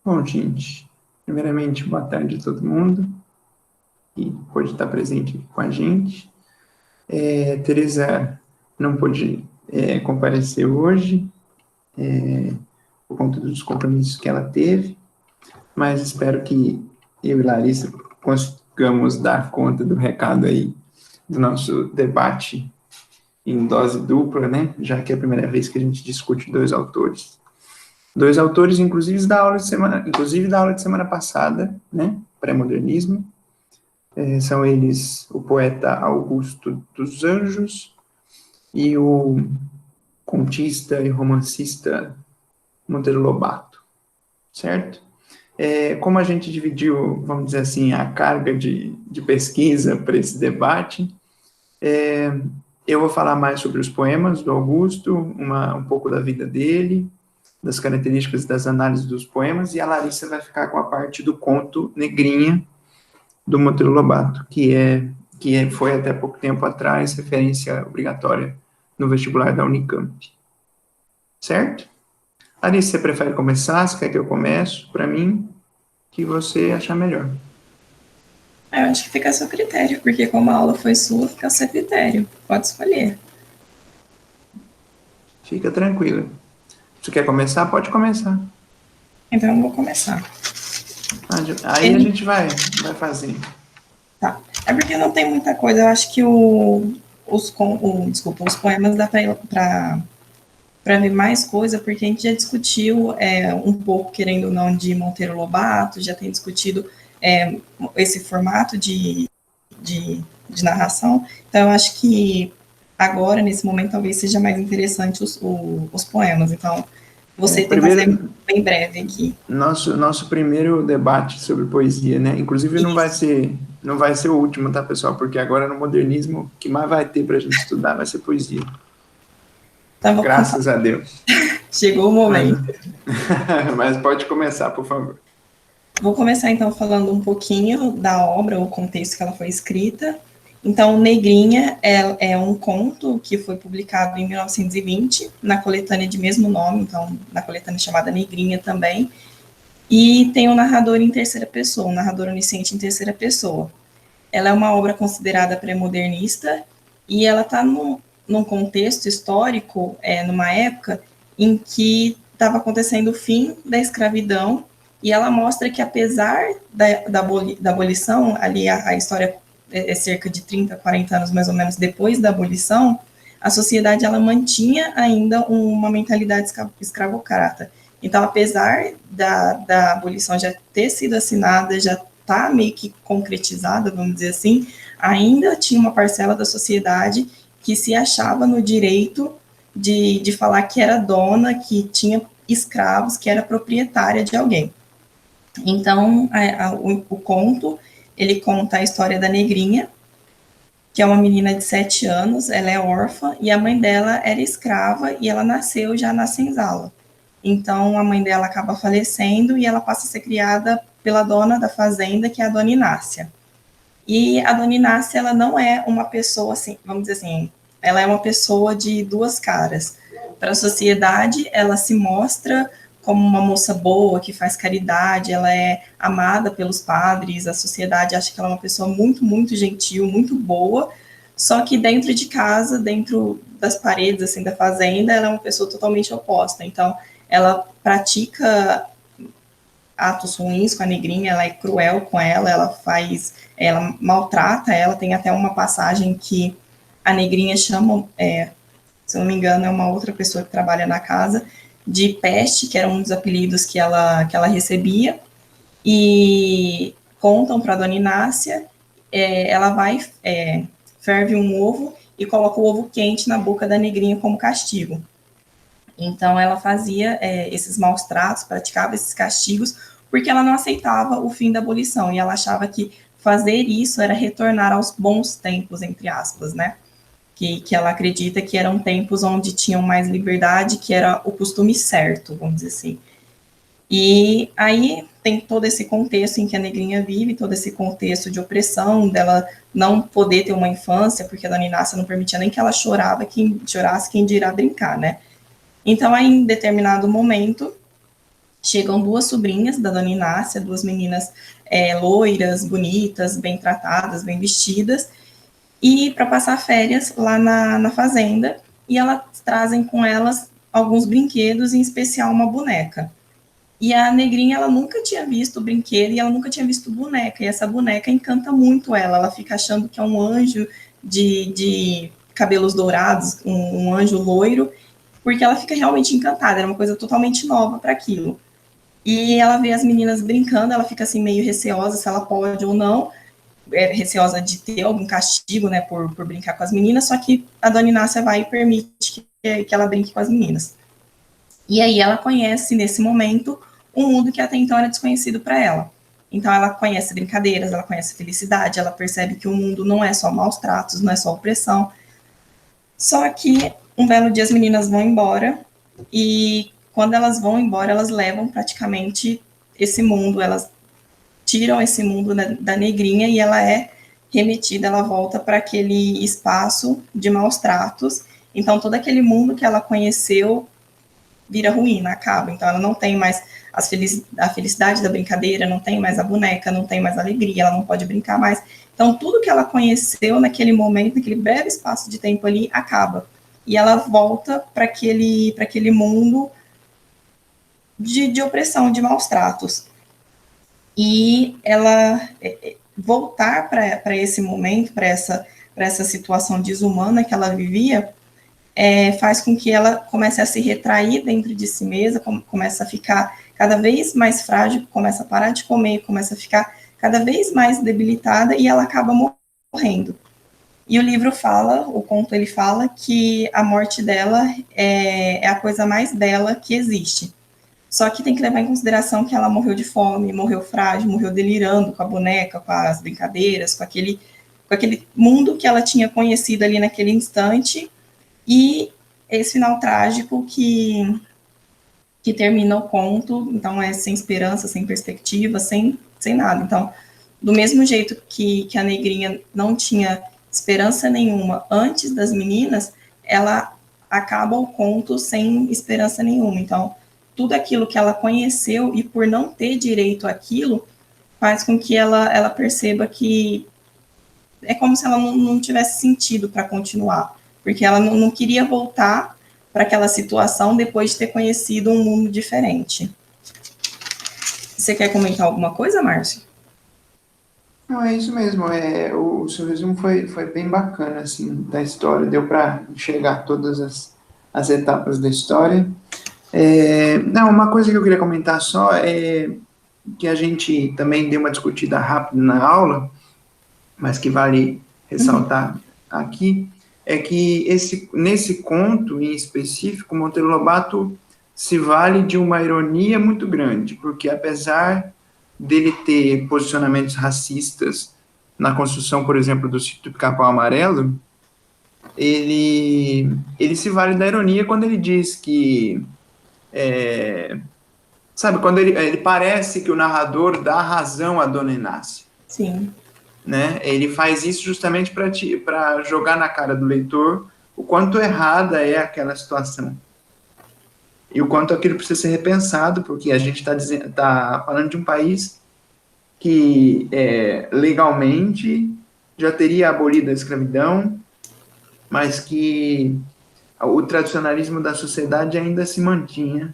Bom, gente, primeiramente, boa tarde a todo mundo que pode estar presente aqui com a gente. Teresa não pôde comparecer hoje, por conta dos compromissos que ela teve, mas espero que eu e Larissa consigamos dar conta do recado aí do nosso debate em dose dupla, né? Já que é a primeira vez que a gente discute dois autores. Dois autores, inclusive da aula de semana passada, né? Pré-modernismo. São eles o poeta Augusto dos Anjos e o contista e romancista Monteiro Lobato, certo? Como a gente dividiu, vamos dizer assim, a carga de pesquisa para esse debate, eu vou falar mais sobre os poemas do Augusto, um pouco da vida dele, das características das análises dos poemas, e a Larissa vai ficar com a parte do conto Negrinha, do Monteiro Lobato, que foi até pouco tempo atrás referência obrigatória no vestibular da Unicamp. Certo? Larissa, você prefere começar? Você quer que eu comece? Para mim, que você achar melhor. Eu acho que fica a seu critério, porque como a aula foi sua, fica a seu critério. Pode escolher. Fica tranquila. Você quer começar? Pode começar. Então eu vou começar. Aí a gente vai fazendo. Tá. É porque não tem muita coisa. Eu acho que os poemas dá para ver mais coisa, porque a gente já discutiu um pouco, querendo ou não, de Monteiro Lobato, já tem discutido esse formato de narração. Então, eu acho que agora, nesse momento, talvez seja mais interessante os poemas. Então, você tenta ser bem breve aqui. Nosso primeiro debate sobre poesia, né? Inclusive, não vai ser o último, tá, pessoal? Porque agora no modernismo, o que mais vai ter para a gente estudar vai ser poesia. Então, graças a Deus. Chegou o momento. Mas pode começar, por favor. Vou começar, então, falando um pouquinho da obra, o contexto que ela foi escrita. Então, Negrinha é um conto que foi publicado em 1920, na coletânea de mesmo nome, então, na coletânea chamada Negrinha também, e tem um narrador em terceira pessoa, um narrador onisciente em terceira pessoa. Ela é uma obra considerada pré-modernista, e ela está num contexto histórico, numa época em que estava acontecendo o fim da escravidão, e ela mostra que, apesar da abolição, ali a história é cerca de 30, 40 anos mais ou menos depois da abolição, a sociedade ela mantinha ainda uma mentalidade escravocrata. Então, apesar da abolição já ter sido assinada, já está meio que concretizada, vamos dizer assim, ainda tinha uma parcela da sociedade que se achava no direito de falar que era dona, que tinha escravos, que era proprietária de alguém. Então, o conto, ele conta a história da Negrinha, que é uma menina de 7 anos, ela é órfã, e a mãe dela era escrava, e ela nasceu já na senzala. Então, a mãe dela acaba falecendo, e ela passa a ser criada pela dona da fazenda, que é a Dona Inácia. E a Dona Inácia, ela não é uma pessoa, assim, vamos dizer assim, ela é uma pessoa de duas caras. Para a sociedade, ela se mostra como uma moça boa, que faz caridade, ela é amada pelos padres, a sociedade acha que ela é uma pessoa muito, muito gentil, muito boa, só que dentro de casa, dentro das paredes, assim, da fazenda, ela é uma pessoa totalmente oposta. Então, ela pratica atos ruins com a Negrinha, ela é cruel com ela maltrata ela, tem até uma passagem que a Negrinha chama, se eu não me engano, é uma outra pessoa que trabalha na casa, de peste, que era um dos apelidos que ela recebia, e contam para a Dona Inácia, ela vai, ferve um ovo e coloca o ovo quente na boca da Negrinha como castigo. Então, ela fazia esses maus tratos, praticava esses castigos, porque ela não aceitava o fim da abolição, e ela achava que fazer isso era retornar aos bons tempos, entre aspas, né? Que ela acredita que eram tempos onde tinham mais liberdade, que era o costume certo, vamos dizer assim. E aí tem todo esse contexto em que a Negrinha vive, todo esse contexto de opressão, dela não poder ter uma infância, porque a Dona Inácia não permitia nem que ela chorasse, quem dirá brincar, né? Então, aí, em determinado momento, chegam duas sobrinhas da dona Inácia, duas meninas loiras, bonitas, bem tratadas, bem vestidas, e para passar férias lá na fazenda, e elas trazem com elas alguns brinquedos, em especial uma boneca. E a negrinha, ela nunca tinha visto o brinquedo e ela nunca tinha visto boneca, e essa boneca encanta muito ela fica achando que é um anjo de cabelos dourados, um anjo loiro, porque ela fica realmente encantada, era uma coisa totalmente nova para aquilo. E ela vê as meninas brincando, ela fica assim meio receosa se ela pode ou não, receosa de ter algum castigo, né, por brincar com as meninas, só que a dona Inácia vai e permite que ela brinque com as meninas. E aí ela conhece, nesse momento, um mundo que até então era desconhecido para ela. Então ela conhece brincadeiras, ela conhece felicidade, ela percebe que o mundo não é só maus tratos, não é só opressão. Só que um belo dia as meninas vão embora e quando elas vão embora, elas levam praticamente esse mundo, elas tiram esse mundo da negrinha e ela é remetida, ela volta para aquele espaço de maus tratos. Então todo aquele mundo que ela conheceu vira ruína, acaba. Então ela não tem mais a felicidade da brincadeira, não tem mais a boneca, não tem mais a alegria, ela não pode brincar mais. Então tudo que ela conheceu naquele momento, naquele breve espaço de tempo ali, acaba. E ela volta para aquele mundo de opressão, de maus tratos. E ela voltar para esse momento, para essa situação desumana que ela vivia, faz com que ela comece a se retrair dentro de si mesma, começa a ficar cada vez mais frágil, começa a parar de comer, começa a ficar cada vez mais debilitada e ela acaba morrendo. E o livro fala, o conto ele fala que a morte dela é a coisa mais bela que existe. Só que tem que levar em consideração que ela morreu de fome, morreu frágil, morreu delirando com a boneca, com as brincadeiras, com aquele mundo que ela tinha conhecido ali naquele instante, e esse final trágico que termina o conto, então é sem esperança, sem perspectiva, sem nada. Então, do mesmo jeito que a negrinha não tinha esperança nenhuma antes das meninas, ela acaba o conto sem esperança nenhuma. Então, tudo aquilo que ela conheceu e por não ter direito àquilo, faz com que ela perceba que é como se ela não tivesse sentido para continuar, porque ela não queria voltar para aquela situação depois de ter conhecido um mundo diferente. Você quer comentar alguma coisa, Márcio? Não, é isso mesmo. O seu resumo foi bem bacana, assim, da história. Deu para enxergar todas as etapas da história. Não, uma coisa que eu queria comentar só é que a gente também deu uma discutida rápida na aula, mas que vale ressaltar aqui, é que nesse conto em específico, Monteiro Lobato se vale de uma ironia muito grande, porque apesar dele ter posicionamentos racistas na construção, por exemplo, do sítio do Pica-Pau Amarelo, ele se vale da ironia quando ele diz que sabe, quando ele parece que o narrador dá razão à Dona Inácia. Sim. Né? Ele faz isso justamente para jogar na cara do leitor o quanto errada é aquela situação. E o quanto aquilo precisa ser repensado, porque a gente tá falando de um país que legalmente já teria abolido a escravidão, mas que o tradicionalismo da sociedade ainda se mantinha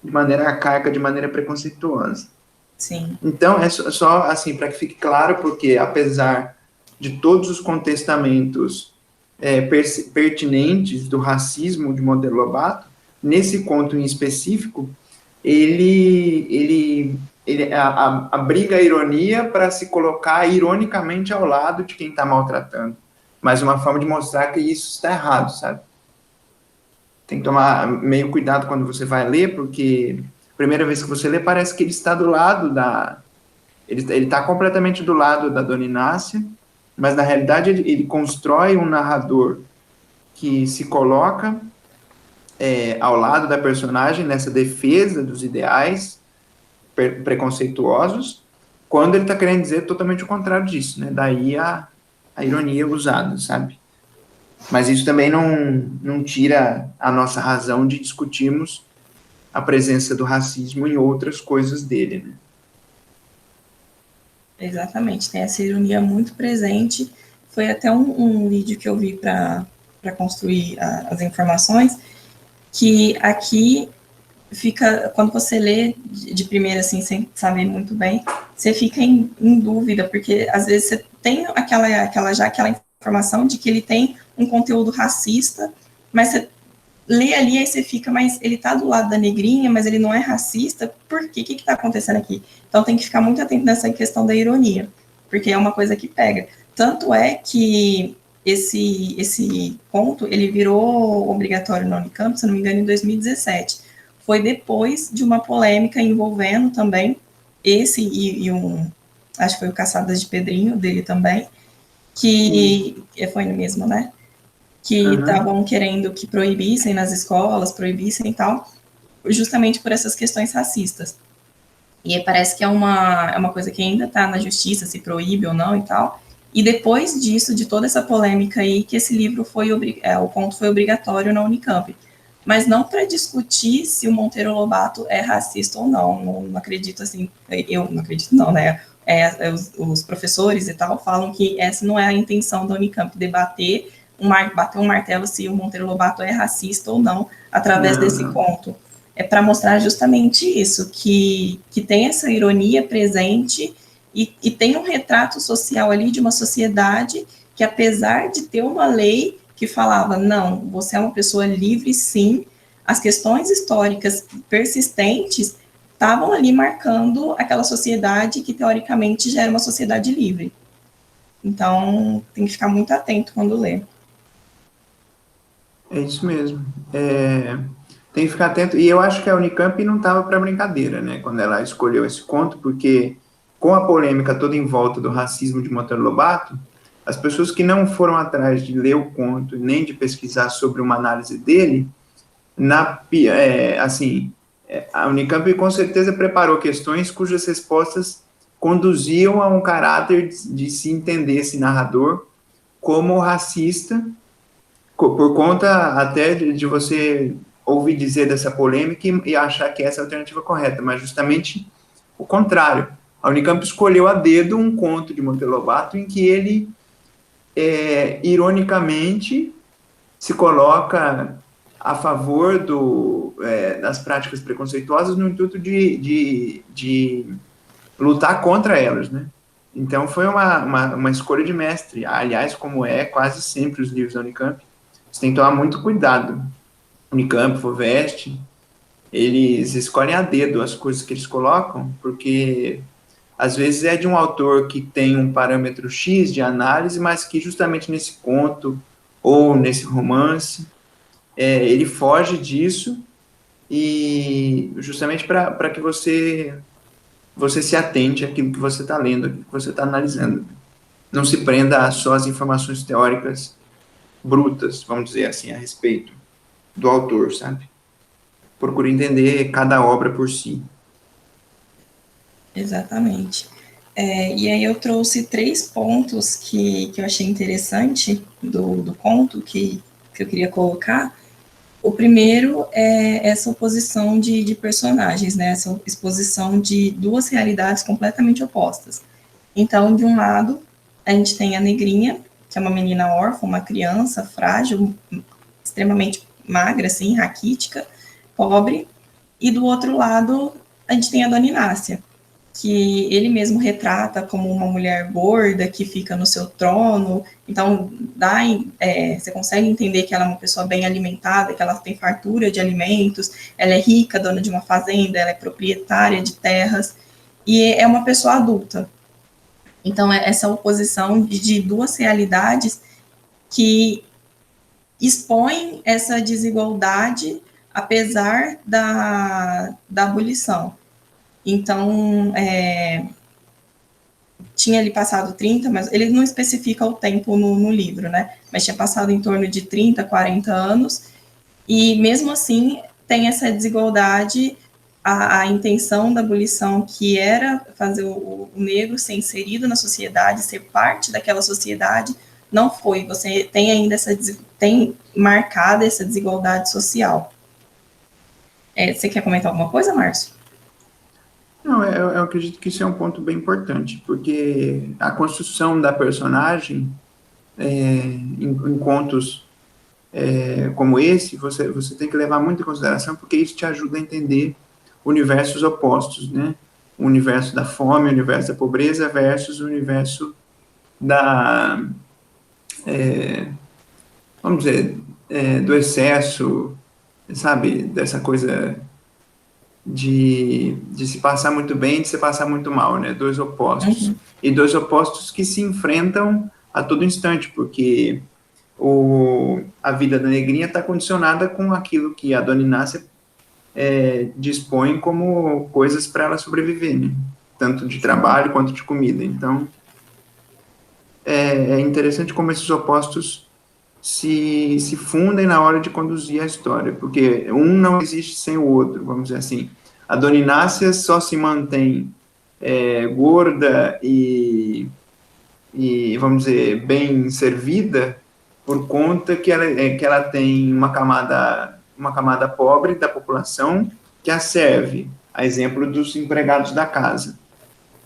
de maneira arcaica, de maneira preconceituosa. Sim. Então, é só assim, para que fique claro, porque apesar de todos os contestamentos pertinentes do racismo de Monteiro Lobato, nesse conto em específico, ele abriga a ironia para se colocar ironicamente ao lado de quem está maltratando. Mas uma forma de mostrar que isso está errado, sabe? Tem que tomar meio cuidado quando você vai ler, porque a primeira vez que você lê parece que ele está do lado ele está completamente do lado da Dona Inácia, mas na realidade ele constrói um narrador que se coloca ao lado da personagem nessa defesa dos ideais preconceituosos, quando ele está querendo dizer totalmente o contrário disso, né? Daí a ironia usada, sabe? Mas isso também não tira a nossa razão de discutirmos a presença do racismo em outras coisas dele, né? Exatamente, tem essa ironia muito presente. Foi até um vídeo que eu vi para construir as informações, que aqui fica, quando você lê de primeira, assim, sem saber muito bem, você fica em dúvida, porque às vezes você tem aquela informação de que ele tem um conteúdo racista, mas você lê ali, aí você fica, mas ele tá do lado da negrinha, mas ele não é racista, por quê? O que tá acontecendo aqui? Então tem que ficar muito atento nessa questão da ironia, porque é uma coisa que pega. Tanto é que esse conto, ele virou obrigatório na Unicamp, se não me engano, em 2017. Foi depois de uma polêmica envolvendo também esse e acho que foi o Caçadas de Pedrinho, dele também, que foi no mesmo, né? Que estavam querendo que proibissem nas escolas, proibissem e tal, justamente por essas questões racistas. E aí parece que é uma coisa que ainda está na justiça, se proíbe ou não e tal. E depois disso, de toda essa polêmica aí, que esse livro o conto foi obrigatório na Unicamp. Mas não para discutir se o Monteiro Lobato é racista ou não. Não acredito assim, eu não acredito não, né? Os professores e tal falam que essa não é a intenção da Unicamp, debater bater um martelo se o Monteiro Lobato é racista ou não, através desse conto. É para mostrar justamente isso, que tem essa ironia presente e tem um retrato social ali de uma sociedade que, apesar de ter uma lei que falava, não, você é uma pessoa livre, sim, as questões históricas persistentes estavam ali marcando aquela sociedade que, teoricamente, já era uma sociedade livre. Então, tem que ficar muito atento quando lê. É isso mesmo. Tem que ficar atento. E eu acho que a Unicamp não estava para brincadeira, né? Quando ela escolheu esse conto, porque com a polêmica toda em volta do racismo de Monteiro Lobato, as pessoas que não foram atrás de ler o conto, nem de pesquisar sobre uma análise dele, a Unicamp com certeza preparou questões cujas respostas conduziam a um caráter de se entender esse narrador como racista, por conta até de você ouvir dizer dessa polêmica e achar que essa é a alternativa correta, mas justamente o contrário. A Unicamp escolheu a dedo um conto de Monteiro Lobato em que ele, ironicamente, se coloca a favor das práticas preconceituosas no intuito de lutar contra elas, né? Então foi uma escolha de mestre, aliás, como é quase sempre os livros da Unicamp. Você tem que tomar muito cuidado. Unicamp, FUVEST, eles escolhem a dedo as coisas que eles colocam, porque às vezes é de um autor que tem um parâmetro X de análise, mas que justamente nesse conto ou nesse romance, ele foge disso, e justamente para que você se atente àquilo que você está lendo, àquilo que você está analisando. Não se prenda só às informações teóricas brutas, vamos dizer assim, a respeito do autor, sabe? Procure entender cada obra por si. Exatamente. E aí eu trouxe 3 pontos que eu achei interessante do conto que eu queria colocar. O primeiro é essa oposição de personagens, né? Essa exposição de 2 realidades completamente opostas. Então, de um lado, a gente tem a negrinha, que é uma menina órfã, uma criança frágil, extremamente magra, assim, raquítica, pobre. E do outro lado, a gente tem a Dona Inácia, que ele mesmo retrata como uma mulher gorda que fica no seu trono. Então, você consegue entender que ela é uma pessoa bem alimentada, que ela tem fartura de alimentos, ela é rica, dona de uma fazenda, ela é proprietária de terras, e é uma pessoa adulta. Então, é essa oposição de 2 realidades que expõem essa desigualdade, apesar da abolição. Então, tinha ali passado 30, mas ele não especifica o tempo no livro, né? Mas tinha passado em torno de 30, 40 anos, e mesmo assim tem essa desigualdade, a intenção da abolição, que era fazer o negro ser inserido na sociedade, ser parte daquela sociedade, não foi. Você tem ainda tem marcada essa desigualdade social. Você quer comentar alguma coisa, Márcio? Não, eu acredito que isso é um ponto bem importante, porque a construção da personagem em contos como esse, você tem que levar muito em consideração, porque isso te ajuda a entender universos opostos, né? O universo da fome, o universo da pobreza versus o universo da, vamos dizer, do excesso, sabe? Dessa coisa de se passar muito bem e de se passar muito mal, né? Dois opostos. Uhum. E dois opostos que se enfrentam a todo instante, porque a vida da negrinha está condicionada com aquilo que a Dona Inácia dispõe como coisas para ela sobreviver, né? Tanto de trabalho quanto de comida. Então, é interessante como esses opostos se fundem na hora de conduzir a história, porque um não existe sem o outro, vamos dizer assim. A Dona Inácia só se mantém gorda e, vamos dizer, bem servida por conta que ela tem uma camada pobre da população que a serve, a exemplo dos empregados da casa.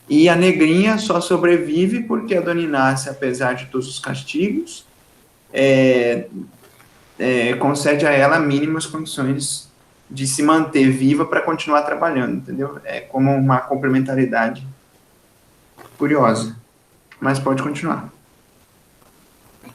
E a negrinha só sobrevive porque a Dona Inácia, apesar de todos os castigos, concede a ela mínimas condições de se manter viva para continuar trabalhando, entendeu? É como uma complementaridade curiosa. Mas pode continuar.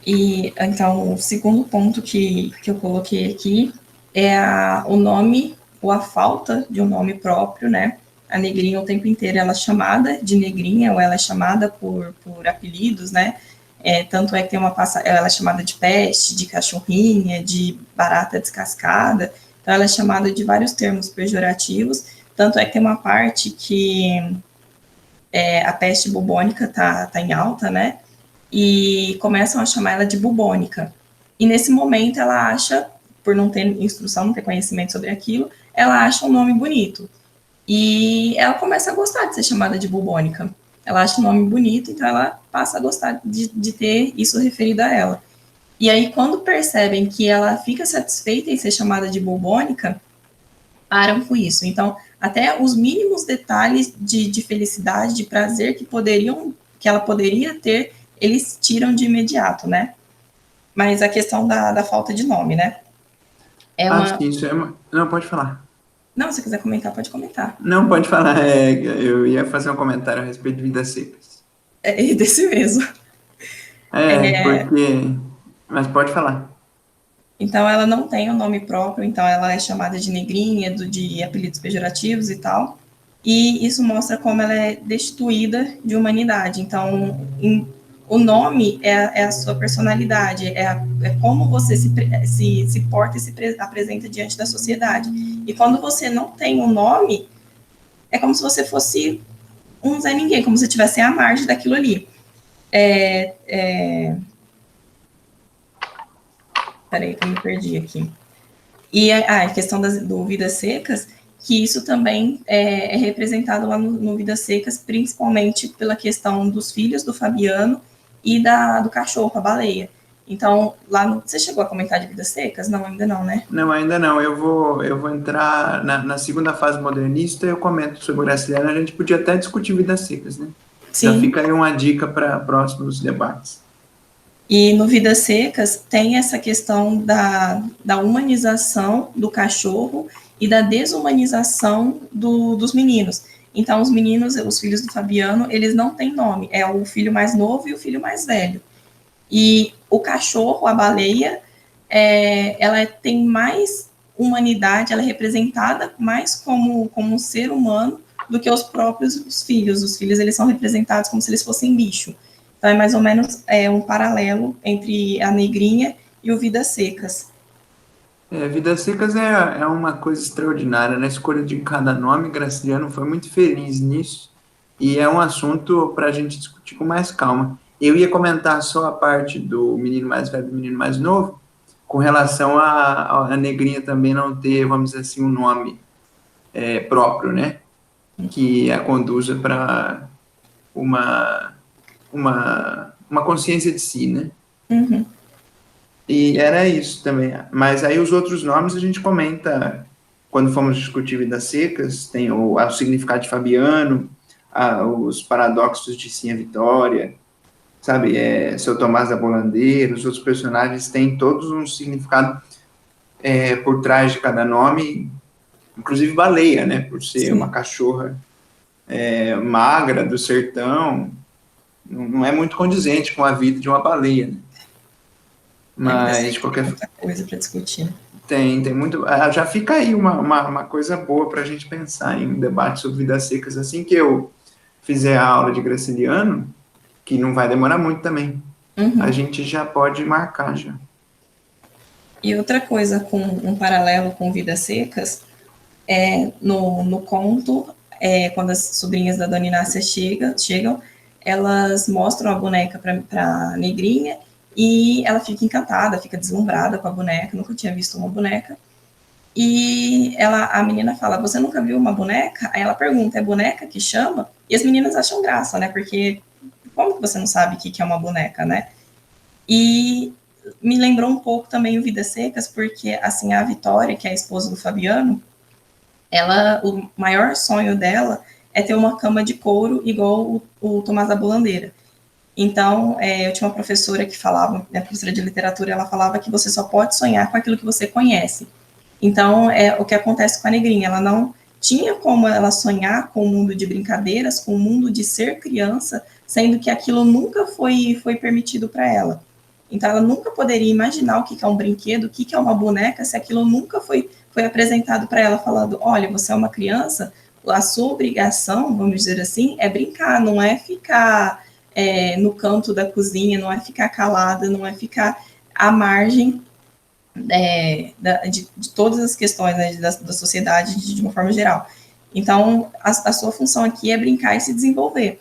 E então, o segundo ponto que eu coloquei aqui é o nome, ou a falta de um nome próprio, né? A negrinha o tempo inteiro ela é chamada de negrinha, ou ela é chamada por apelidos, né? Tanto é que tem ela é chamada de peste, de cachorrinha, de barata descascada, então ela é chamada de vários termos pejorativos, tanto é que tem uma parte que a peste bubônica tá em alta, né? E começam a chamar ela de bubônica. E nesse momento ela acha, por não ter instrução, não ter conhecimento sobre aquilo, ela acha um nome bonito. E ela começa a gostar de ser chamada de bubônica. Ela acha o nome bonito, então ela passa a gostar de ter isso referido a ela. E aí, quando percebem que ela fica satisfeita em ser chamada de bubônica, param com isso. Então, até os mínimos detalhes de felicidade, de prazer que ela poderia ter, eles tiram de imediato, né? Mas a questão da falta de nome, né? Sim, isso é uma... Não, pode falar. Não, se quiser comentar, pode comentar. Não, pode falar. Eu ia fazer um comentário a respeito de vidas secas. É desse mesmo. Porque... Mas pode falar. Então, ela não tem um nome próprio, então ela é chamada de negrinha, de apelidos pejorativos e tal. E isso mostra como ela é destituída de humanidade. Então, o nome é a sua personalidade, é como você se porta e se apresenta diante da sociedade. E quando você não tem um nome, é como se você fosse um Zé Ninguém, como se você estivesse à margem daquilo ali. Peraí, que eu me perdi aqui. E a questão do Vidas Secas, que isso também é representado lá no Vidas Secas, principalmente pela questão dos filhos do Fabiano e do cachorro, a baleia. Então, você chegou a comentar de Vidas Secas? Não, ainda não, né? Não, ainda não. Eu vou entrar na segunda fase modernista e eu comento sobre o Graciliano. A gente podia até discutir vidas secas, né? Sim. Já fica aí uma dica para próximos debates. E no Vidas Secas tem essa questão da humanização do cachorro e da desumanização dos meninos. Então, os meninos, os filhos do Fabiano, eles não têm nome. É o filho mais novo e o filho mais velho. E o cachorro, a baleia, ela tem mais humanidade, ela é representada mais como um ser humano do que os próprios filhos. Os filhos, eles são representados como se eles fossem bicho. Então, é mais ou menos um paralelo entre a negrinha e o Vidas Secas. Vidas Secas é uma coisa extraordinária, na escolha de cada nome. Graciliano foi muito feliz nisso, e é um assunto para a gente discutir com mais calma. Eu ia comentar só a parte do menino mais velho e do menino mais novo, com relação a negrinha também não ter, vamos dizer assim, um nome próprio, né? Que a conduza para uma consciência de si, né? Uhum. E era isso também. Mas aí os outros nomes a gente comenta quando fomos discutir Vidas Secas, tem o significado de Fabiano, os paradoxos de Sim a Vitória, sabe, Seu Tomás da Bolandeira, os outros personagens têm todos um significado por trás de cada nome, inclusive baleia, né, por ser Sim. uma cachorra magra do sertão, não é muito condizente com a vida de uma baleia, né? Mas, de qualquer forma, muita coisa para discutir. Tem muito. Já fica aí uma coisa boa para a gente pensar em um debate sobre vidas secas. Assim que eu fizer a aula de Graciliano, que não vai demorar muito também, a gente já pode marcar já. E outra coisa, com um paralelo com Vidas Secas, no conto, quando as sobrinhas da Dona Inácia chegam, elas mostram a boneca para a Negrinha e ela fica encantada, fica deslumbrada com a boneca, nunca tinha visto uma boneca. E a menina fala, você nunca viu uma boneca? Aí ela pergunta, é boneca que chama? E as meninas acham graça, né? Porque como que você não sabe o que é uma boneca, né? E me lembrou um pouco também o Vidas Secas, porque, assim, a Vitória, que é a esposa do Fabiano, o maior sonho dela é ter uma cama de couro igual o Tomás da Bolandeira. Então, eu tinha uma professora que falava, minha professora de literatura, ela falava que você só pode sonhar com aquilo que você conhece. Então, o que acontece com a Negrinha, ela não tinha como ela sonhar com o mundo de brincadeiras, com o mundo de ser criança, sendo que aquilo nunca foi permitido para ela. Então, ela nunca poderia imaginar o que é um brinquedo, o que é uma boneca, se aquilo nunca foi apresentado para ela, falando, olha, você é uma criança, a sua obrigação, vamos dizer assim, é brincar, não é ficar no canto da cozinha, não é ficar calada, não é ficar à margem de todas as questões, né, da sociedade de uma forma geral. Então, a sua função aqui é brincar e se desenvolver.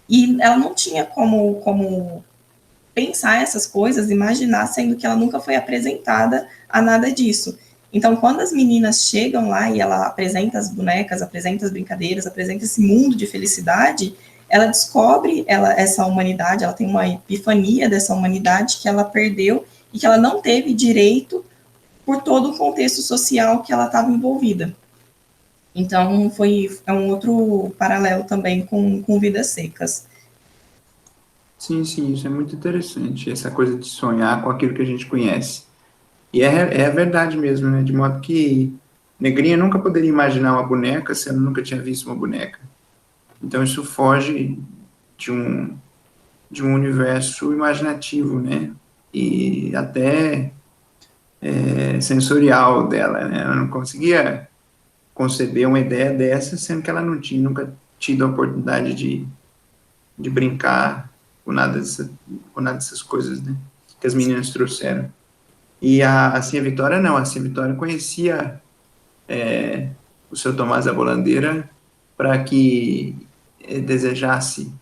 E ela não tinha como pensar essas coisas, imaginar, sendo que ela nunca foi apresentada a nada disso. Então, quando as meninas chegam lá e ela apresenta as bonecas, apresenta as brincadeiras, apresenta esse mundo de felicidade, ela descobre essa humanidade, ela tem uma epifania dessa humanidade que ela perdeu e que ela não teve direito por todo o contexto social que ela estava envolvida. Então, é um outro paralelo também com Vidas Secas. Sim, isso é muito interessante, essa coisa de sonhar com aquilo que a gente conhece. E é verdade mesmo, né? De modo que Negrinha nunca poderia imaginar uma boneca se ela nunca tinha visto uma boneca. Então, isso foge de um universo imaginativo, né? E até sensorial dela, né? Ela não conseguia conceber uma ideia dessa, sendo que ela não tinha nunca tido a oportunidade de brincar com nada dessas coisas, né? Que as meninas trouxeram. E assim, a Vitória não. Assim, a Vitória conhecia o seu Tomás da Bolandeira para que desejasse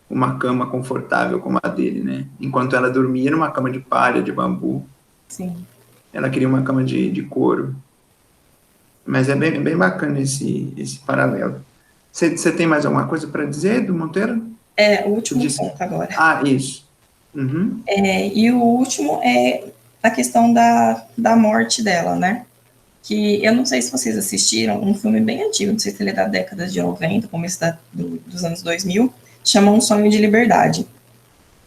uma cama confortável como a dele, né? Enquanto ela dormia numa cama de palha, de bambu. Sim. Ela queria uma cama de couro. Mas é bem bacana esse paralelo. Você tem mais alguma coisa para dizer, do Monteiro? O último ponto agora. Isso. Uhum. E o último é a questão da morte dela, né? Que eu não sei se vocês assistiram, um filme bem antigo, não sei se ele é da década de 90, começo dos anos 2000, chama Um Sonho de Liberdade.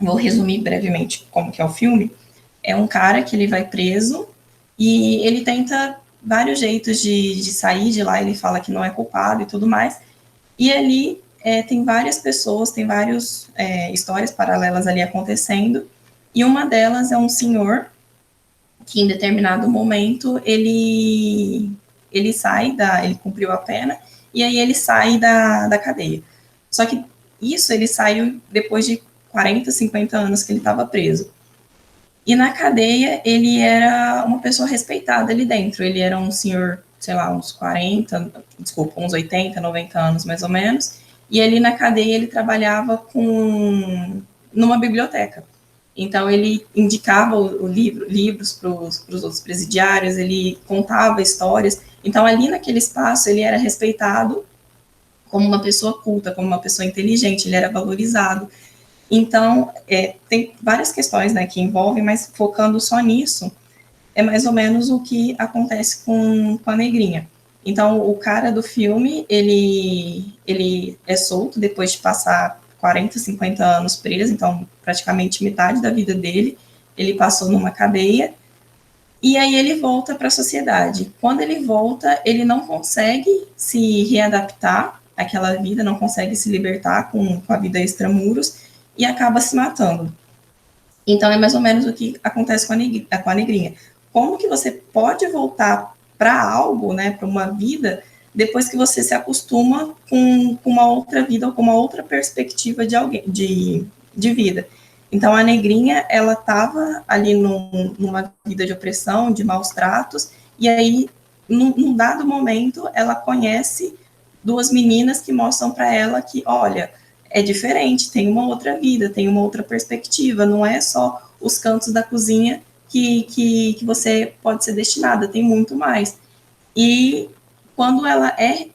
Vou resumir brevemente como que é o filme. É um cara que ele vai preso e ele tenta vários jeitos de sair de lá, ele fala que não é culpado e tudo mais. E ali tem várias pessoas, tem várias histórias paralelas ali acontecendo, e uma delas é um senhor que em determinado momento ele sai ele cumpriu a pena, e aí ele sai da cadeia. Só que ele saiu depois de 40, 50 anos que ele estava preso. E na cadeia ele era uma pessoa respeitada ali dentro, ele era um senhor, sei lá, uns 80, 90 anos mais ou menos, e ali na cadeia ele trabalhava numa biblioteca. Então ele indicava livros para os outros presidiários, ele contava histórias. Então ali naquele espaço ele era respeitado como uma pessoa culta, como uma pessoa inteligente, ele era valorizado. Então tem várias questões, né, que envolvem, mas focando só nisso, é mais ou menos o que acontece com a Negrinha. Então, o cara do filme, ele é solto depois de passar 40, 50 anos preso, então praticamente metade da vida dele ele passou numa cadeia, e aí ele volta para a sociedade. Quando ele volta, ele não consegue se readaptar àquela vida, não consegue se libertar com a vida extramuros, e acaba se matando. Então, é mais ou menos o que acontece com a negrinha. Como que você pode voltar para algo, né, para uma vida, depois que você se acostuma com uma outra vida ou com uma outra perspectiva de alguém, de vida? Então, a negrinha, ela estava ali numa vida de opressão, de maus tratos, e aí, num dado momento, ela conhece duas meninas que mostram para ela que, olha, é diferente, tem uma outra vida, tem uma outra perspectiva, não é só os cantos da cozinha que você pode ser destinada, tem muito mais. E quando ela é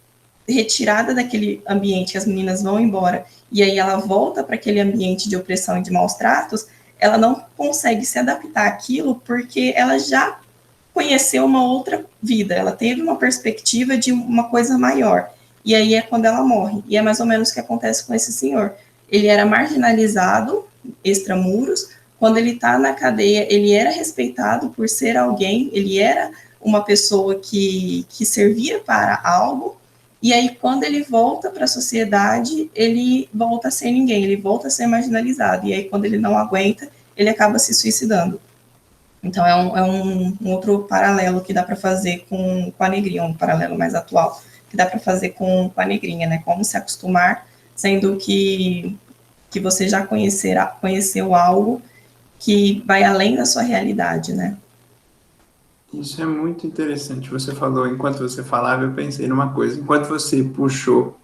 retirada daquele ambiente que as meninas vão embora, e aí ela volta para aquele ambiente de opressão e de maus tratos, ela não consegue se adaptar àquilo porque ela já conheceu uma outra vida, ela teve uma perspectiva de uma coisa maior. E aí é quando ela morre. E é mais ou menos o que acontece com esse senhor. Ele era marginalizado, extramuros. Quando ele está na cadeia, ele era respeitado por ser alguém, ele era uma pessoa que servia para algo. E aí, quando ele volta para a sociedade, ele volta a ser ninguém, ele volta a ser marginalizado. E aí, quando ele não aguenta, ele acaba se suicidando. Então, é um outro paralelo que dá para fazer com a negrinha, um paralelo mais atual, que dá para fazer com a negrinha, né? Como se acostumar, sendo que você já conheceu algo que vai além da sua realidade, né? Isso é muito interessante. Você falou, enquanto você falava, eu pensei numa coisa. Enquanto você puxou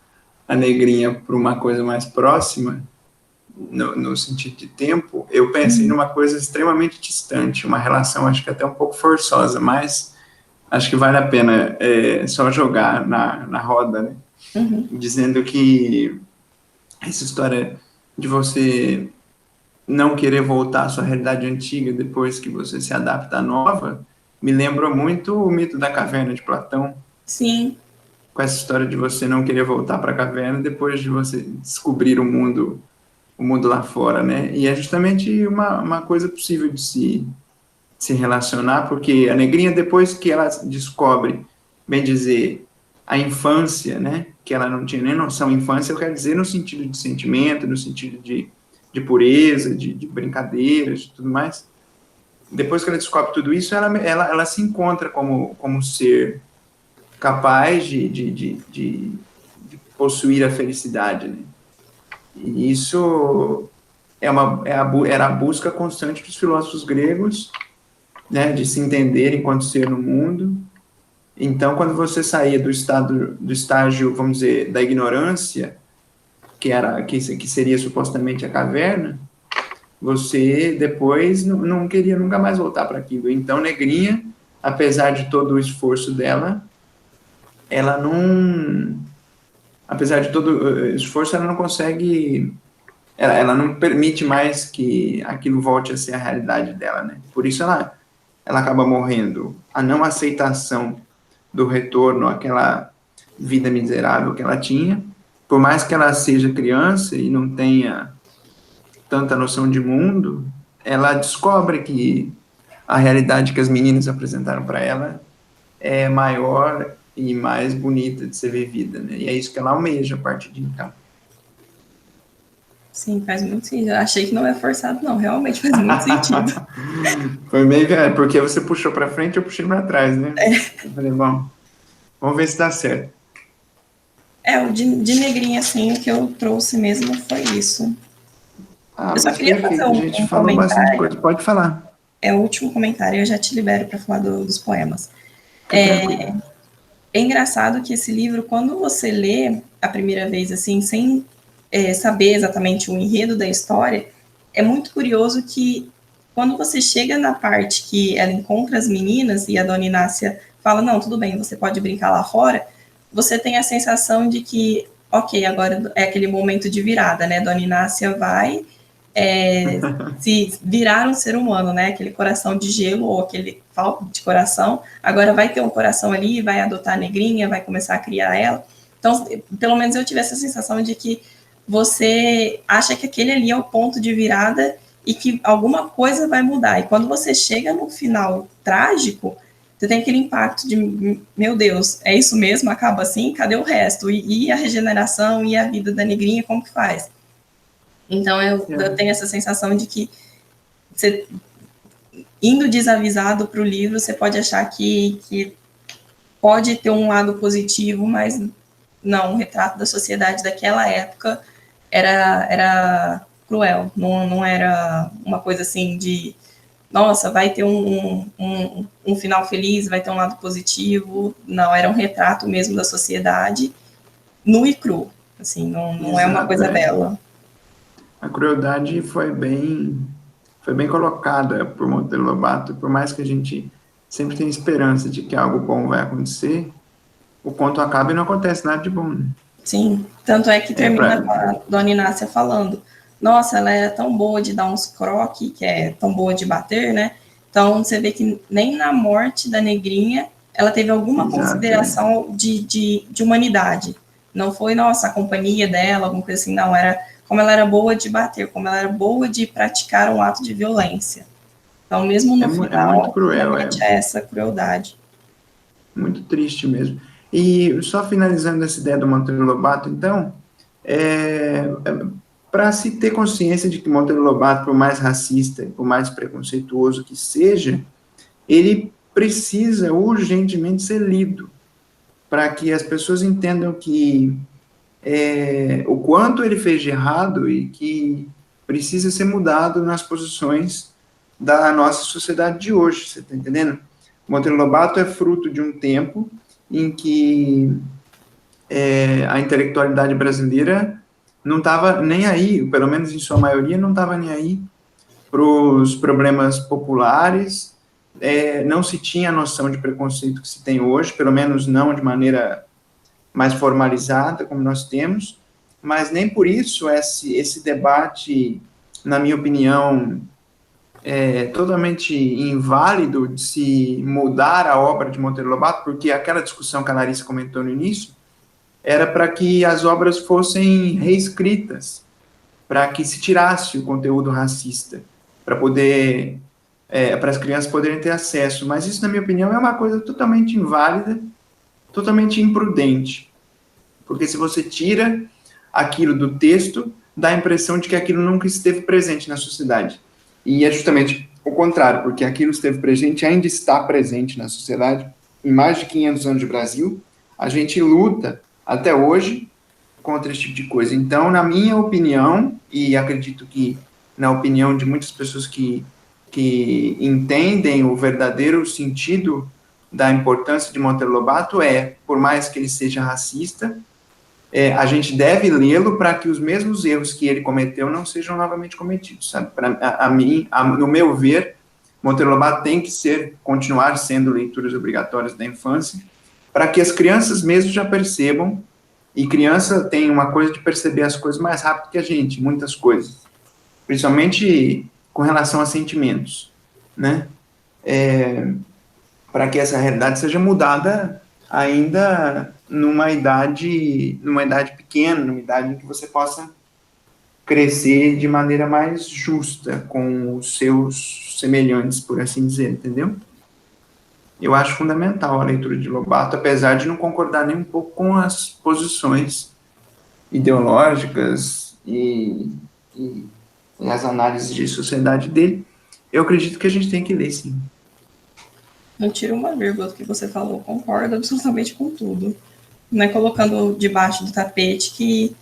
a negrinha para uma coisa mais próxima, no sentido de tempo, eu pensei numa coisa extremamente distante, uma relação, acho que até um pouco forçosa, mas acho que vale a pena só jogar na roda, né? Dizendo que essa história de você não querer voltar à sua realidade antiga depois que você se adapta à nova, me lembra muito o mito da caverna de Platão. Sim. Com essa história de você não querer voltar para a caverna depois de você descobrir o mundo lá fora, né? E é justamente uma coisa possível de se relacionar, porque a negrinha, depois que ela descobre, bem dizer, a infância, né? Que ela não tinha nem noção. Infância, eu quero dizer no sentido de sentimento, no sentido de pureza, de brincadeiras, de tudo mais. Depois que ela descobre tudo isso, ela se encontra como ser capaz de possuir a felicidade, né? E isso era a busca constante dos filósofos gregos, né, de se entender enquanto ser no mundo. Então, quando você saía do estágio, vamos dizer, da ignorância, que seria supostamente a caverna, você depois não queria nunca mais voltar para aquilo. Então, negrinha, apesar de todo o esforço dela, ela não... Apesar de todo o esforço, ela não consegue... Ela não permite mais que aquilo volte a ser a realidade dela, né? Por isso ela acaba morrendo. A não aceitação do retorno àquela vida miserável que ela tinha, por mais que ela seja criança e não tenha tanta noção de mundo, ela descobre que a realidade que as meninas apresentaram para ela é maior e mais bonita de ser vivida, né? E é isso que ela almeja a partir de então. Sim, faz muito sentido. Eu achei que não é forçado, não. Realmente faz muito sentido. Foi meio... porque você puxou para frente, eu puxei para trás, né? Eu falei, bom, vamos ver se dá certo. O de negrinha, assim, o que eu trouxe mesmo foi isso. Eu só queria fazer a gente um falou comentário. Bastante coisa. Pode falar. É o último comentário, eu já te libero para falar dos poemas. É engraçado que esse livro, quando você lê a primeira vez, assim, sem saber exatamente o enredo da história, é muito curioso que quando você chega na parte que ela encontra as meninas e a Dona Inácia fala, não, tudo bem, você pode brincar lá fora, você tem a sensação de que, ok, agora é aquele momento de virada, né? Dona Inácia vai se virar um ser humano, né? Aquele coração de gelo ou aquele falta de coração, agora vai ter um coração ali, vai adotar a negrinha, vai começar a criar ela. Então, pelo menos eu tive essa sensação de que você acha que aquele ali é o ponto de virada e que alguma coisa vai mudar. E quando você chega no final trágico, você tem aquele impacto de, meu Deus, é isso mesmo? Acaba assim? Cadê o resto? E a regeneração e a vida da negrinha, como que faz? Então, eu tenho essa sensação de que você, indo desavisado para o livro, você pode achar que pode ter um lado positivo, mas não, o retrato da sociedade daquela época era cruel, não era uma coisa assim de, nossa, vai ter um final feliz, vai ter um lado positivo, não, era um retrato mesmo da sociedade, nu e cru, assim, não é uma coisa bela. A crueldade foi bem colocada por Monteiro Lobato, por mais que a gente sempre tenha esperança de que algo bom vai acontecer, o conto acaba e não acontece nada de bom, né? Sim, tanto é que termina com a Dona Inácia falando, nossa, ela era tão boa de dar uns croques, que é tão boa de bater, né? Então, você vê que nem na morte da negrinha, ela teve alguma consideração de humanidade. Não foi, nossa, a companhia dela, alguma coisa assim, não, era como ela era boa de bater, como ela era boa de praticar um ato de violência. Então, mesmo no final, muito cruel, essa crueldade. Muito triste mesmo. E só finalizando essa ideia do Monteiro Lobato, então, para se ter consciência de que Monteiro Lobato, por mais racista, por mais preconceituoso que seja, ele precisa urgentemente ser lido, para que as pessoas entendam que o quanto ele fez de errado e que precisa ser mudado nas posições da nossa sociedade de hoje, você está entendendo? Monteiro Lobato é fruto de um tempo em que a intelectualidade brasileira não estava nem aí, pelo menos em sua maioria, não estava nem aí para os problemas populares, não se tinha a noção de preconceito que se tem hoje, pelo menos não de maneira mais formalizada, como nós temos, mas nem por isso esse debate, na minha opinião, totalmente inválido de se mudar a obra de Monteiro Lobato, porque aquela discussão que a Larissa comentou no início era para que as obras fossem reescritas, para que se tirasse o conteúdo racista, para poder para as crianças poderem ter acesso. Mas isso, na minha opinião, é uma coisa totalmente inválida, totalmente imprudente, porque se você tira aquilo do texto, dá a impressão de que aquilo nunca esteve presente na sociedade. E é justamente o contrário, porque aquilo esteve presente, ainda está presente na sociedade. Em mais de 500 anos de Brasil, a gente luta até hoje contra esse tipo de coisa. Então, na minha opinião, e acredito que na opinião de muitas pessoas que entendem o verdadeiro sentido da importância de Monteiro Lobato, por mais que ele seja racista, a gente deve lê-lo para que os mesmos erros que ele cometeu não sejam novamente cometidos, sabe? No meu ver, Monteiro Lobato tem que continuar sendo leituras obrigatórias da infância, para que as crianças mesmo já percebam, e criança tem uma coisa de perceber as coisas mais rápido que a gente, muitas coisas, principalmente com relação a sentimentos, né? Para que essa realidade seja mudada ainda numa idade pequena, numa idade em que você possa crescer de maneira mais justa com os seus semelhantes, por assim dizer, entendeu? Eu acho fundamental a leitura de Lobato, apesar de não concordar nem um pouco com as posições ideológicas e as análises de sociedade dele. Eu acredito que a gente tem que ler, sim. Não tiro uma vírgula do que você falou, concordo absolutamente com tudo. Não é colocando debaixo do tapete que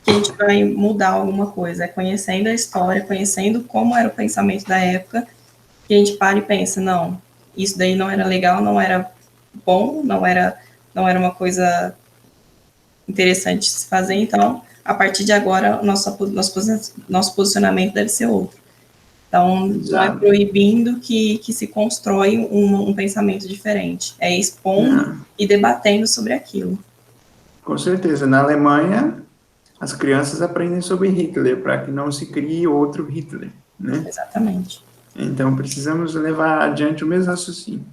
a gente vai mudar alguma coisa, é conhecendo a história, conhecendo como era o pensamento da época, que a gente para e pensa, não, isso daí não era legal, não era bom, não era uma coisa interessante de se fazer, então, a partir de agora, nosso posicionamento deve ser outro. Então, não é proibindo que se constrói um pensamento diferente, é expondo e debatendo sobre aquilo. Com certeza. Na Alemanha, as crianças aprendem sobre Hitler para que não se crie outro Hitler, né? Exatamente. Então, precisamos levar adiante o mesmo raciocínio.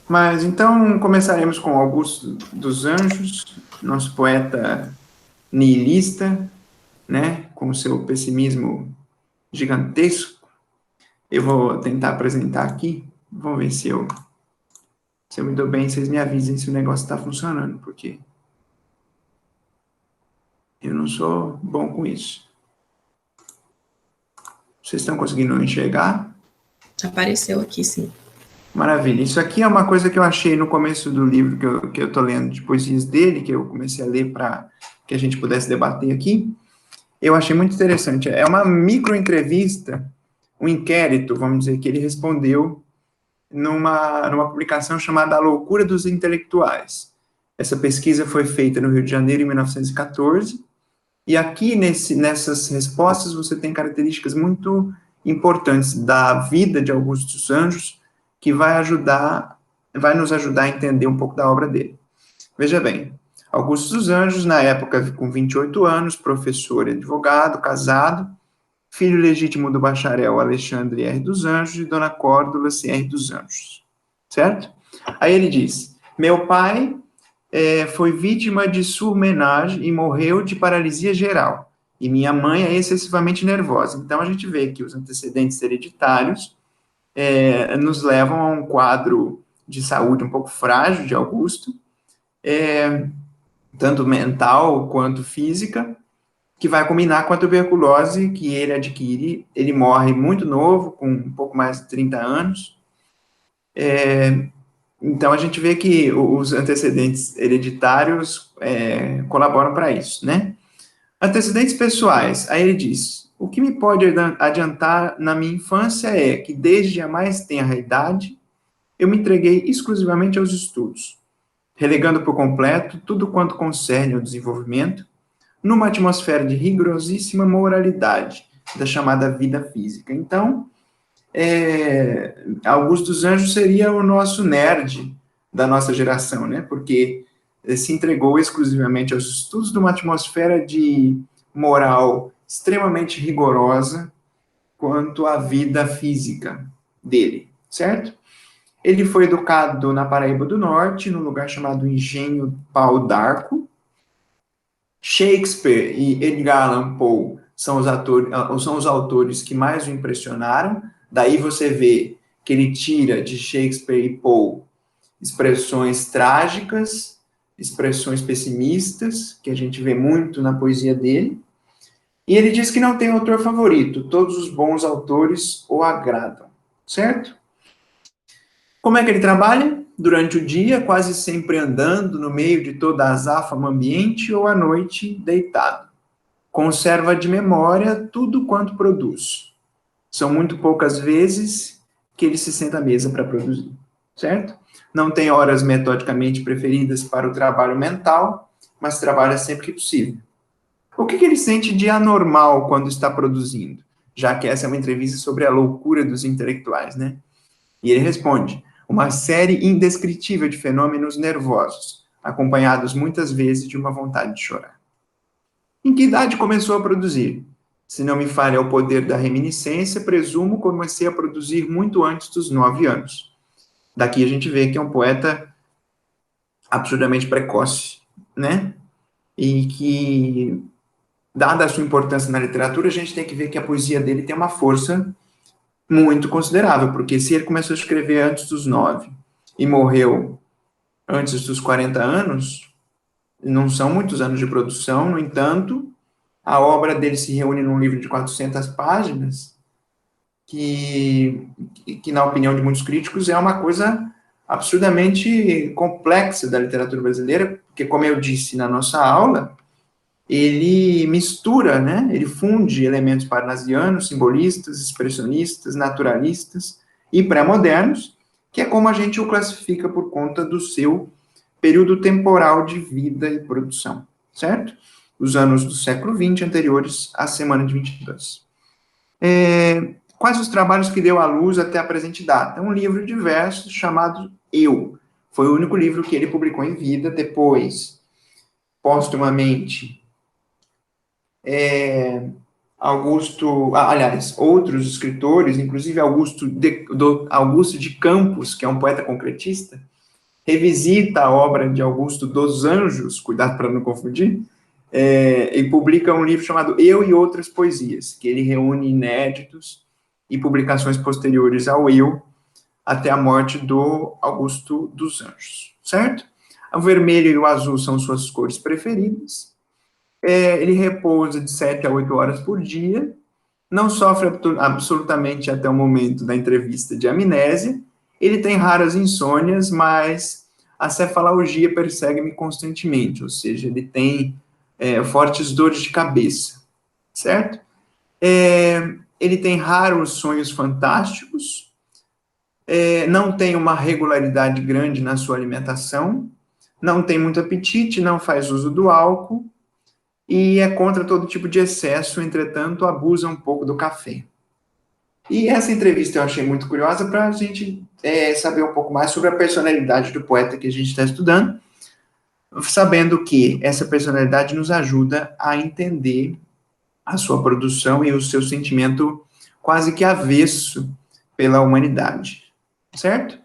Mas, então, começaremos com Augusto dos Anjos, nosso poeta nihilista, né? Com o seu pessimismo gigantesco. Eu vou tentar apresentar aqui. Vamos ver se eu me dou bem. Vocês me avisem se o negócio está funcionando, porque eu não sou bom com isso. Vocês estão conseguindo enxergar? Apareceu aqui, sim. Maravilha. Isso aqui é uma coisa que eu achei no começo do livro que eu estou lendo de poesias dele, que eu comecei a ler para que a gente pudesse debater aqui. Eu achei muito interessante. É uma microentrevista, um inquérito, vamos dizer, que ele respondeu numa publicação chamada A Loucura dos Intelectuais. Essa pesquisa foi feita no Rio de Janeiro, em 1914, e aqui nessas respostas você tem características muito importantes da vida de Augusto dos Anjos, que vai nos ajudar a entender um pouco da obra dele. Veja bem, Augusto dos Anjos, na época com 28 anos, professor e advogado, casado, filho legítimo do bacharel Alexandre R. dos Anjos e dona Córdula C.R. dos Anjos, certo? Aí ele diz, meu pai foi vítima de surmenage e morreu de paralisia geral, e minha mãe é excessivamente nervosa. Então, a gente vê que os antecedentes hereditários nos levam a um quadro de saúde um pouco frágil de Augusto, tanto mental quanto física, que vai combinar com a tuberculose que ele adquire. Ele morre muito novo, com um pouco mais de 30 anos. Então, a gente vê que os antecedentes hereditários colaboram para isso, né? Antecedentes pessoais. Aí ele diz, o que me pode adiantar na minha infância é que, desde a mais tenra idade, eu me entreguei exclusivamente aos estudos, relegando por completo tudo quanto concerne ao desenvolvimento, numa atmosfera de rigorosíssima moralidade, da chamada vida física. Então, Augusto dos Anjos seria o nosso nerd da nossa geração, né? Porque se entregou exclusivamente aos estudos numa atmosfera de moral extremamente rigorosa quanto à vida física dele, certo? Ele foi educado na Paraíba do Norte, num lugar chamado Engenho Pau d'Arco. Shakespeare e Edgar Allan Poe são os autores que mais o impressionaram. Daí você vê que ele tira de Shakespeare e Poe expressões trágicas, expressões pessimistas, que a gente vê muito na poesia dele. E ele diz que não tem autor favorito, todos os bons autores o agradam, certo? Como é que ele trabalha? Durante o dia, quase sempre andando no meio de toda a azáfama ambiente ou à noite, deitado. Conserva de memória tudo quanto produz. São muito poucas vezes que ele se senta à mesa para produzir, certo? Não tem horas metodicamente preferidas para o trabalho mental, mas trabalha sempre que possível. O que ele sente de anormal quando está produzindo? Já que essa é uma entrevista sobre a loucura dos intelectuais, né? E ele responde, uma série indescritível de fenômenos nervosos, acompanhados muitas vezes de uma vontade de chorar. Em que idade começou a produzir? Se não me falha o poder da reminiscência, presumo que comecei a produzir muito antes dos 9 anos. Daqui a gente vê que é um poeta absurdamente precoce, né? E que, dada a sua importância na literatura, a gente tem que ver que a poesia dele tem uma força muito considerável, porque se ele começou a escrever antes dos 9 e morreu antes dos 40 anos, não são muitos anos de produção, no entanto, a obra dele se reúne num livro de 400 páginas, que na opinião de muitos críticos, é uma coisa absurdamente complexa da literatura brasileira, porque, como eu disse na nossa aula, ele mistura, né? Ele funde elementos parnasianos, simbolistas, expressionistas, naturalistas e pré-modernos, que é como a gente o classifica por conta do seu período temporal de vida e produção, certo? Os anos do século XX anteriores à Semana de 22. Quais os trabalhos que deu à luz até a presente data? Um livro de versos chamado Eu. Foi o único livro que ele publicou em vida. Depois póstumamente aliás, outros escritores, inclusive Augusto de Campos, que é um poeta concretista, revisita a obra de Augusto dos Anjos, cuidado para não confundir, e publica um livro chamado Eu e Outras Poesias, que ele reúne inéditos e publicações posteriores ao Eu, até a morte do Augusto dos Anjos, certo? O vermelho e o azul são suas cores preferidas. Ele repousa de 7 a 8 horas por dia, não sofre absolutamente até o momento da entrevista de amnésia, ele tem raras insônias, mas a cefalorgia persegue-me constantemente, ou seja, ele tem fortes dores de cabeça, certo? Ele tem raros sonhos fantásticos, não tem uma regularidade grande na sua alimentação, não tem muito apetite, não faz uso do álcool, e é contra todo tipo de excesso, entretanto, abusa um pouco do café. E essa entrevista eu achei muito curiosa para a gente saber um pouco mais sobre a personalidade do poeta que a gente está estudando, sabendo que essa personalidade nos ajuda a entender a sua produção e o seu sentimento quase que avesso pela humanidade, certo?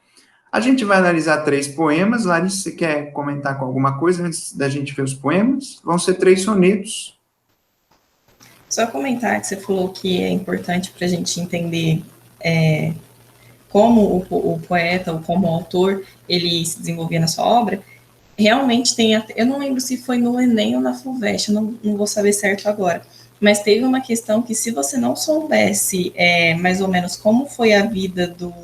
A gente vai analisar 3 poemas. Larissa, você quer comentar com alguma coisa antes da gente ver os poemas? Vão ser 3 sonetos. Só comentar que você falou que é importante para a gente entender como o poeta, ou como o autor, ele se desenvolvia na sua obra. Realmente tem, eu não lembro se foi no Enem ou na FUVEST, não vou saber certo agora, mas teve uma questão que se você não soubesse mais ou menos como foi a vida do...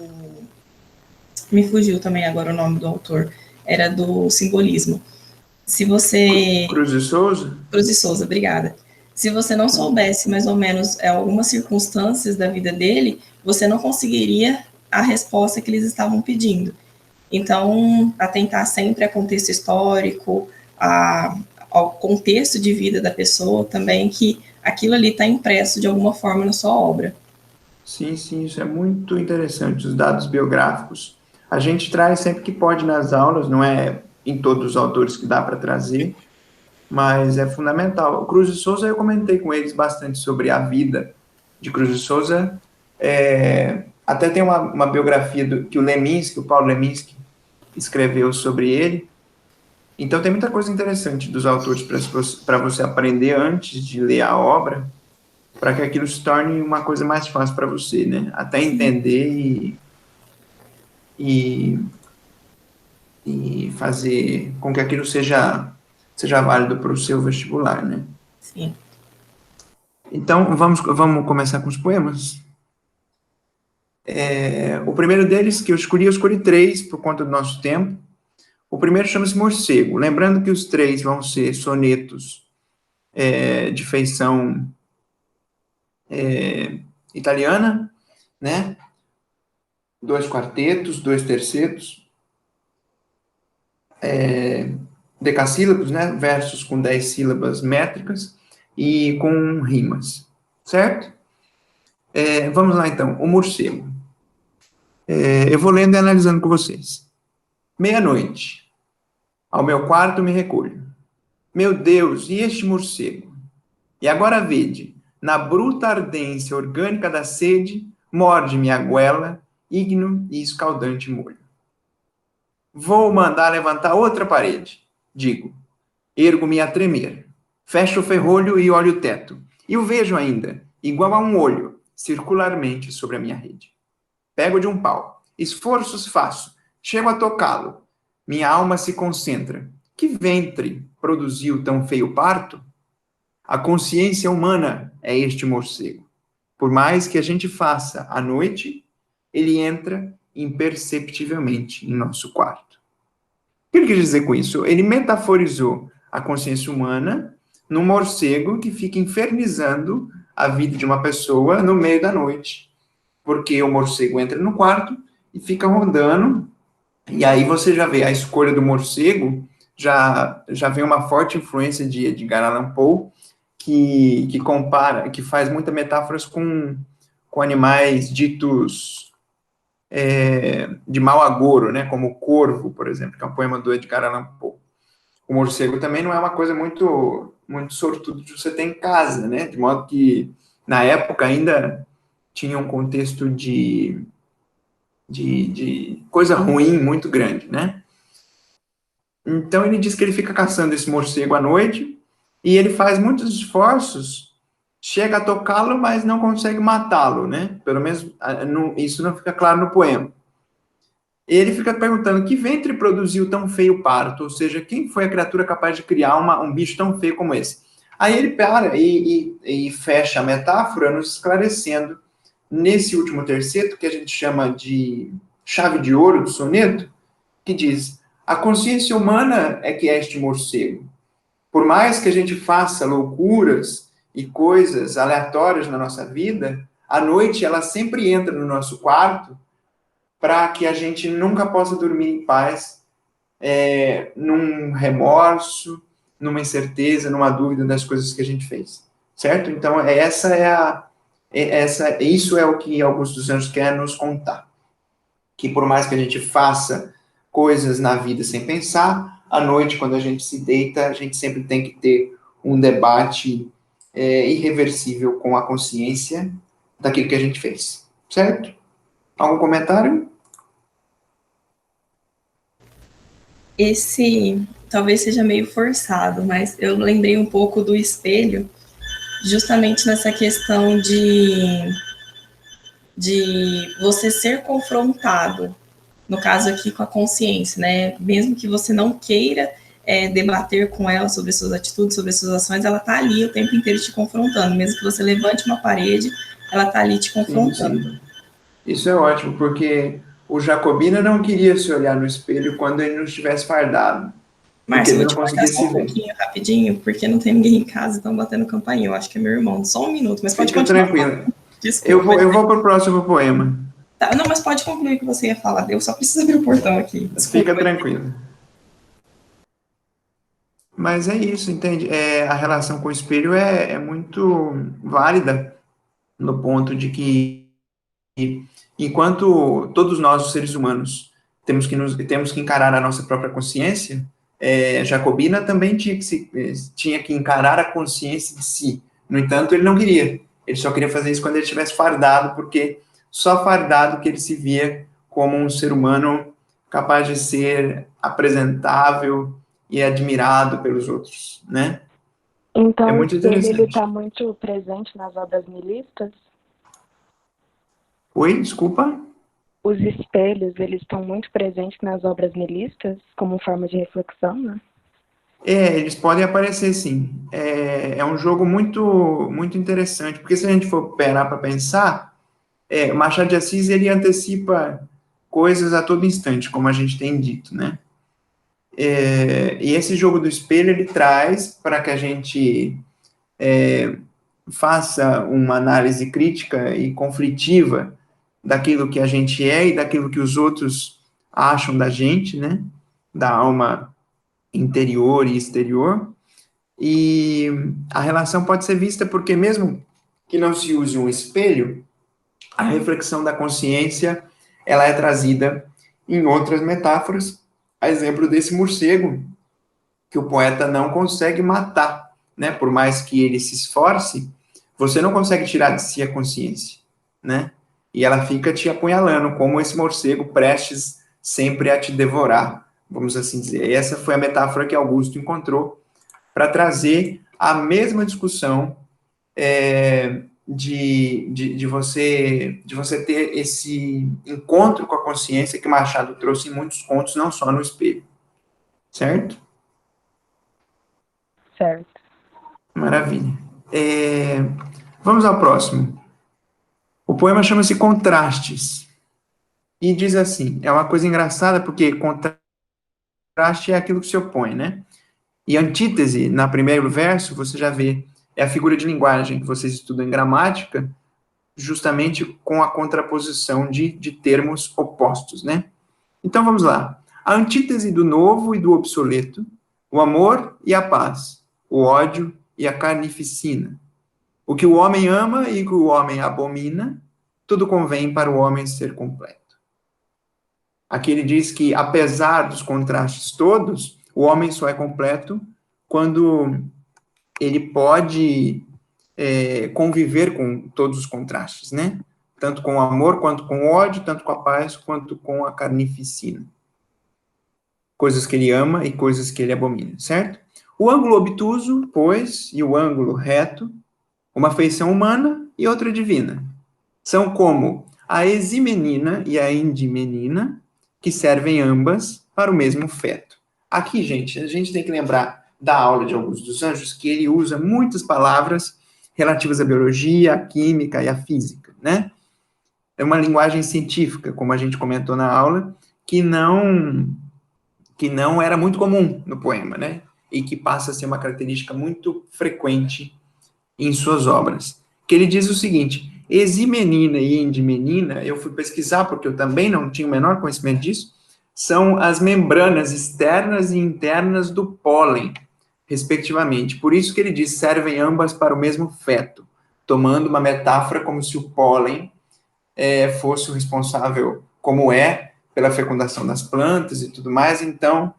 Me fugiu também agora o nome do autor, era do simbolismo. Se você... Cruz de Souza? Cruz de Souza, obrigada. Se você não soubesse mais ou menos algumas circunstâncias da vida dele, você não conseguiria a resposta que eles estavam pedindo. Então, atentar sempre a contexto histórico, ao contexto de vida da pessoa também, que aquilo ali está impresso de alguma forma na sua obra. Sim, isso é muito interessante, os dados biográficos. A gente traz sempre que pode nas aulas, não é em todos os autores que dá para trazer, mas é fundamental. O Cruz de Souza, eu comentei com eles bastante sobre a vida de Cruz de Souza. Até tem uma biografia que o Paulo Leminski, escreveu sobre ele. Então, tem muita coisa interessante dos autores para você aprender antes de ler a obra, para que aquilo se torne uma coisa mais fácil para você, né? Até entender e fazer com que aquilo seja válido para o seu vestibular, né? Sim. Então, vamos começar com os poemas? O primeiro deles, que eu escolhi 3 por conta do nosso tempo. O primeiro chama-se Morcego. Lembrando que os 3 vão ser sonetos de feição italiana, né? 2 quartetos, 2 tercetos, decassílabos, né? Versos com 10 sílabas métricas e com rimas, certo? Vamos lá, então. O Morcego. Eu vou lendo e analisando com vocês. Meia-noite. Ao meu quarto me recolho. Meu Deus, e este morcego? E agora vede, na bruta ardência orgânica da sede, morde-me a goela, ígneo e escaldante molho. Vou mandar levantar outra parede, digo. Ergo-me a tremer. Fecho o ferrolho e olho o teto. E o vejo ainda, igual a um olho, circularmente sobre a minha rede. Pego de um pau. Esforços faço. Chego a tocá-lo. Minha alma se concentra. Que ventre produziu tão feio parto? A consciência humana é este morcego. Por mais que a gente faça à noite, ele entra imperceptivelmente em nosso quarto. O que ele quis dizer com isso? Ele metaforizou a consciência humana num morcego que fica infernizando a vida de uma pessoa no meio da noite. Porque o morcego entra no quarto e fica rondando, e aí você já vê a escolha do morcego, já vem uma forte influência de Edgar Allan Poe, que compara, que faz muitas metáforas com animais ditos de mau agouro, né, como o corvo, por exemplo, que é um poema do Edgar Allan Poe. o morcego também não é uma coisa muito, muito sortudo de você ter em casa, né? De modo que, na época, ainda tinha um contexto de coisa ruim muito grande, né? Então, ele diz que ele fica caçando esse morcego à noite e ele faz muitos esforços, chega a tocá-lo, mas não consegue matá-lo, né? Pelo menos isso não fica claro no poema. Ele fica perguntando que ventre produziu tão feio parto, ou seja, quem foi a criatura capaz de criar um bicho tão feio como esse? Aí ele para e fecha a metáfora nos esclarecendo nesse último terceto, que a gente chama de chave de ouro do soneto, que diz: a consciência humana é que é este morcego. Por mais que a gente faça loucuras e coisas aleatórias na nossa vida, à noite ela sempre entra no nosso quarto para que a gente nunca possa dormir em paz, num remorso, numa incerteza, numa dúvida das coisas que a gente fez, certo? Então, isso é o que Augusto dos Anjos quer nos contar, que por mais que a gente faça coisas na vida sem pensar, à noite, quando a gente se deita, a gente sempre tem que ter um debate irreversível com a consciência daquilo que a gente fez, certo? Algum comentário? Esse talvez seja meio forçado, mas eu lembrei um pouco do espelho, justamente nessa questão de você ser confrontado, no caso aqui com a consciência, né? Mesmo que você não queira debater com ela sobre suas atitudes, sobre suas ações, ela está ali o tempo inteiro te confrontando. Mesmo que você levante uma parede, ela está ali te confrontando. Sim. Isso é ótimo, porque o Jacobina não queria se olhar no espelho quando ele não estivesse fardado, porque Márcio, eu ele vou não te cortar conseguia só se um ver. pouquinho, rapidinho, porque não tem ninguém em casa e estão batendo campainha. Eu acho que é meu irmão. Só um minuto, mas pode Fica continuar tranquilo. falando. Desculpa. Eu vou para o próximo poema. Tá, não, mas pode concluir o que você ia falar. Eu só preciso abrir o portão aqui. Fica Desculpa. tranquilo. Mas é isso, entende? A relação com o espelho é muito válida no ponto de que, enquanto todos nós, os seres humanos, temos que encarar a nossa própria consciência, Jacobina também tinha que encarar a consciência de si. No entanto, ele não queria. Ele só queria fazer isso quando ele estivesse fardado, porque só fardado que ele se via como um ser humano capaz de ser apresentável e admirado pelos outros, né? É Então, o muito espelho ele interessante. está muito presente nas obras nihilistas? Oi, desculpa? Os espelhos, eles estão muito presentes nas obras nihilistas, como forma de reflexão, né? Eles podem aparecer, sim. É um jogo muito, muito interessante, porque se a gente for parar para pensar, Machado de Assis, ele antecipa coisas a todo instante, como a gente tem dito, né? E esse jogo do espelho, ele traz para que a gente faça uma análise crítica e conflitiva daquilo que a gente é e daquilo que os outros acham da gente, né? Da alma interior e exterior. E a relação pode ser vista porque, mesmo que não se use um espelho, a reflexão da consciência ela é trazida em outras metáforas, a exemplo desse morcego que o poeta não consegue matar, né? Por mais que ele se esforce, você não consegue tirar de si a consciência, né? E ela fica te apunhalando, como esse morcego prestes sempre a te devorar, vamos assim dizer. E essa foi a metáfora que Augusto encontrou para trazer a mesma discussão de você ter esse encontro com a consciência que Machado trouxe em muitos contos, não só no espelho. Certo? Certo. Maravilha. Vamos ao próximo. O poema chama-se Contrastes. E diz assim, é uma coisa engraçada, porque contraste é aquilo que se opõe, né? E antítese, na primeiro verso, você já vê, é a figura de linguagem que vocês estudam em gramática, justamente com a contraposição de termos opostos, né? Então vamos lá. A antítese do novo e do obsoleto, o amor e a paz, o ódio e a carnificina. O que o homem ama e o que o homem abomina, tudo convém para o homem ser completo. Aqui ele diz que, apesar dos contrastes todos, o homem só é completo quando ele pode conviver com todos os contrastes, né? Tanto com o amor, quanto com o ódio, tanto com a paz, quanto com a carnificina. Coisas que ele ama e coisas que ele abomina, certo? O ângulo obtuso, pois, e o ângulo reto, uma feição humana e outra divina. São como a eximenina e a endimenina, que servem ambas para o mesmo feto. Aqui, gente, a gente tem que lembrar da aula de Augusto dos Anjos, que ele usa muitas palavras relativas à biologia, à química e à física, né? É uma linguagem científica, como a gente comentou na aula, que não era muito comum no poema, né? E que passa a ser uma característica muito frequente em suas obras. Que ele diz o seguinte: eximenina e endimenina, eu fui pesquisar porque eu também não tinha o menor conhecimento disso, são as membranas externas e internas do pólen, respectivamente. Por isso que ele diz, servem ambas para o mesmo feto, tomando uma metáfora como se o pólen fosse o responsável, como pela fecundação das plantas e tudo mais. Então,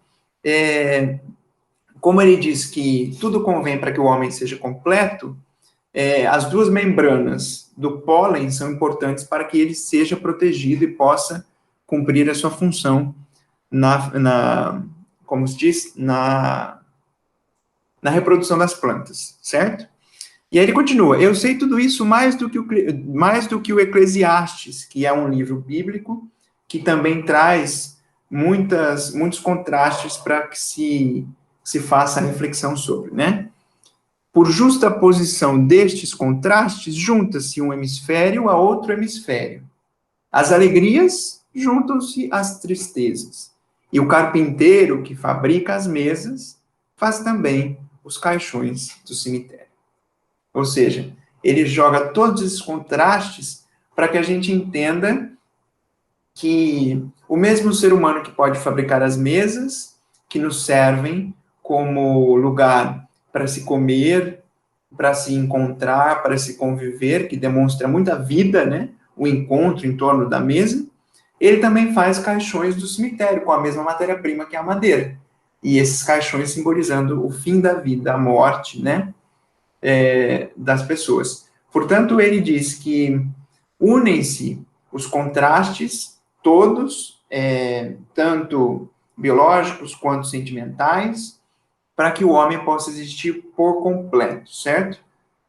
como ele diz que tudo convém para que o homem seja completo, as duas membranas do pólen são importantes para que ele seja protegido e possa cumprir a sua função como se diz, na reprodução das plantas, certo? E aí ele continua, eu sei tudo isso mais do que o Eclesiastes, que é um livro bíblico, que também traz muitos contrastes para que se faça a reflexão sobre, né? Por justa posição destes contrastes, junta-se um hemisfério a outro hemisfério. As alegrias juntam-se às tristezas. E o carpinteiro que fabrica as mesas faz também os caixões do cemitério. Ou seja, ele joga todos esses contrastes para que a gente entenda que o mesmo ser humano que pode fabricar as mesas, que nos servem como lugar para se comer, para se encontrar, para se conviver, que demonstra muita vida, né? O encontro em torno da mesa, ele também faz caixões do cemitério, com a mesma matéria-prima que a madeira. E esses caixões simbolizando o fim da vida, a morte, né? Das pessoas. Portanto, ele diz que unem-se os contrastes, todos, tanto biológicos quanto sentimentais, para que o homem possa existir por completo, certo?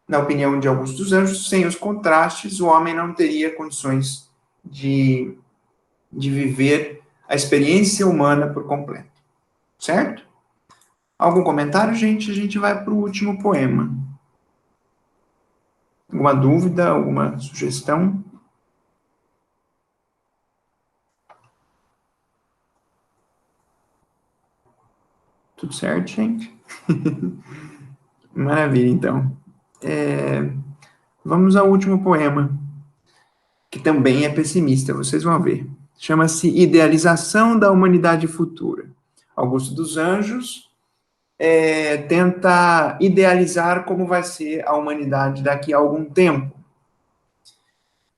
Na opinião de Augusto dos Anjos, sem os contrastes, o homem não teria condições de viver a experiência humana por completo, certo? Algum comentário, gente? A gente vai para o último poema. Alguma dúvida, alguma sugestão? Tudo certo, gente? Maravilha, então. Vamos ao último poema, que também é pessimista, vocês vão ver. Chama-se Idealização da Humanidade Futura. Augusto dos Anjos tenta idealizar como vai ser a humanidade daqui a algum tempo.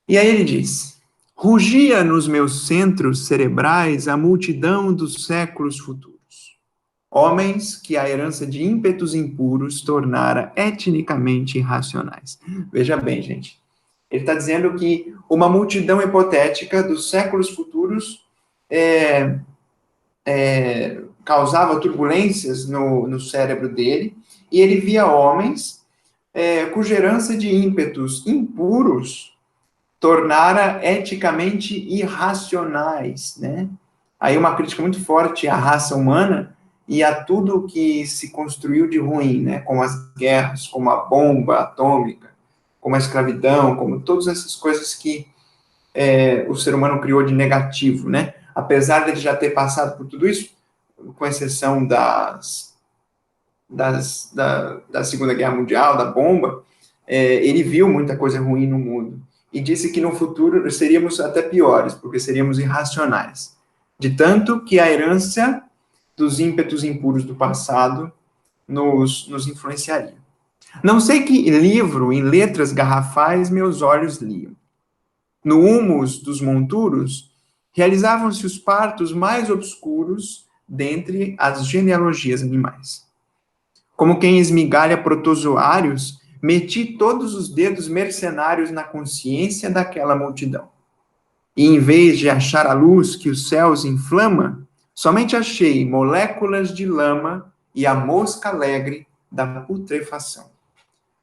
E aí ele diz: rugia nos meus centros cerebrais a multidão dos séculos futuros. Homens que a herança de ímpetos impuros tornara etnicamente irracionais. Veja bem, gente. Ele está dizendo que uma multidão hipotética dos séculos futuros causava turbulências no cérebro dele, e ele via homens cuja herança de ímpetos impuros tornara eticamente irracionais, né? Aí uma crítica muito forte à raça humana e a tudo que se construiu de ruim, né? Como as guerras, como a bomba atômica, como a escravidão, como todas essas coisas que o ser humano criou de negativo, né? Apesar de ele já ter passado por tudo isso, com exceção da Segunda Guerra Mundial, da bomba, ele viu muita coisa ruim no mundo. E disse que no futuro seríamos até piores, porque seríamos irracionais. De tanto que a herança dos ímpetos impuros do passado nos influenciaria. Não sei que livro em letras garrafais meus olhos liam. No humus dos monturos, realizavam-se os partos mais obscuros dentre as genealogias animais. Como quem esmigalha protozoários, meti todos os dedos mercenários na consciência daquela multidão. E em vez de achar a luz que os céus inflama, somente achei moléculas de lama e a mosca alegre da putrefação. O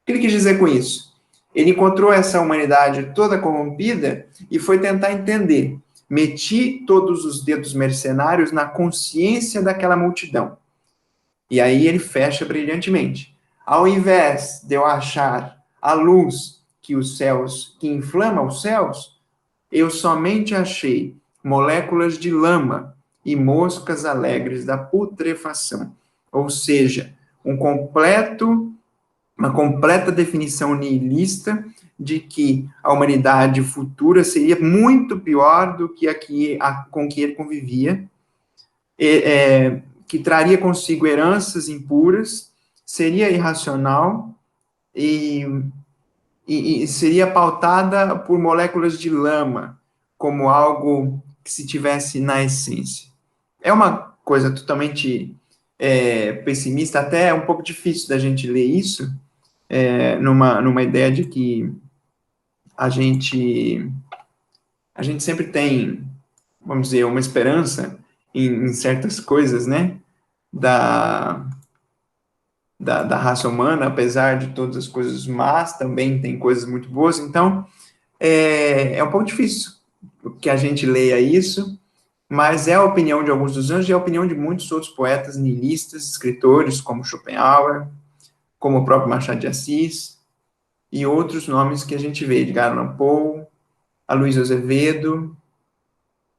que ele quis dizer com isso? Ele encontrou essa humanidade toda corrompida e foi tentar entender. Meti todos os dedos mercenários na consciência daquela multidão. E aí ele fecha brilhantemente. Ao invés de eu achar a luz que inflama os céus, eu somente achei moléculas de lama e moscas alegres da putrefação. Ou seja, uma completa definição nihilista de que a humanidade futura seria muito pior do que com que ele convivia, que traria consigo heranças impuras, seria irracional e seria pautada por moléculas de lama, como algo que se tivesse na essência. É uma coisa totalmente pessimista, até é um pouco difícil da gente ler isso, numa ideia de que a gente sempre tem, vamos dizer, uma esperança em certas coisas, né, da raça humana, apesar de todas as coisas más, também tem coisas muito boas, então é um pouco difícil que a gente leia isso, mas é a opinião de alguns dos anjos e é a opinião de muitos outros poetas nihilistas, escritores, como Schopenhauer, como o próprio Machado de Assis, e outros nomes que a gente vê, Edgar Allan Poe, Aloysio Azevedo,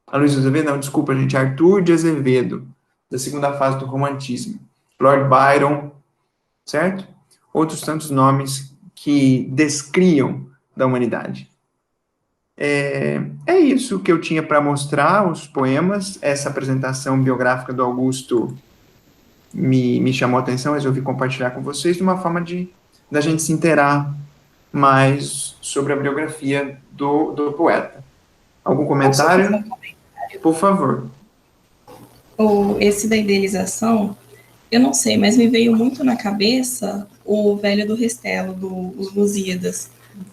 Arthur de Azevedo, da segunda fase do romantismo, Lord Byron, certo? Outros tantos nomes que descriam da humanidade. É isso que eu tinha para mostrar, os poemas, essa apresentação biográfica do Augusto me chamou a atenção, resolvi compartilhar com vocês de uma forma da gente se inteirar mais sobre a biografia do poeta. Algum comentário? Por favor. Esse da idealização, eu não sei, mas me veio muito na cabeça o Velho do Restelo, os Lusíadas,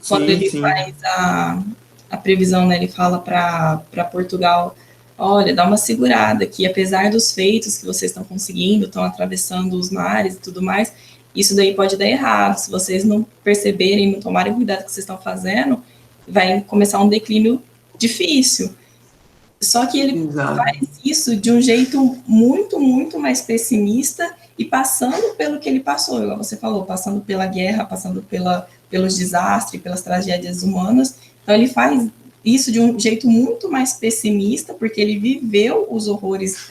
quando ele faz a previsão, né, ele fala para Portugal, olha, dá uma segurada, que apesar dos feitos que vocês estão conseguindo, estão atravessando os mares e tudo mais, isso daí pode dar errado, se vocês não perceberem, não tomarem cuidado com o que vocês estão fazendo, vai começar um declínio difícil. Só que ele faz isso de um jeito muito, muito mais pessimista e passando pelo que ele passou, igual você falou, passando pela guerra, passando pelos desastres, pelas tragédias humanas. Então, ele faz isso de um jeito muito mais pessimista, porque ele viveu os horrores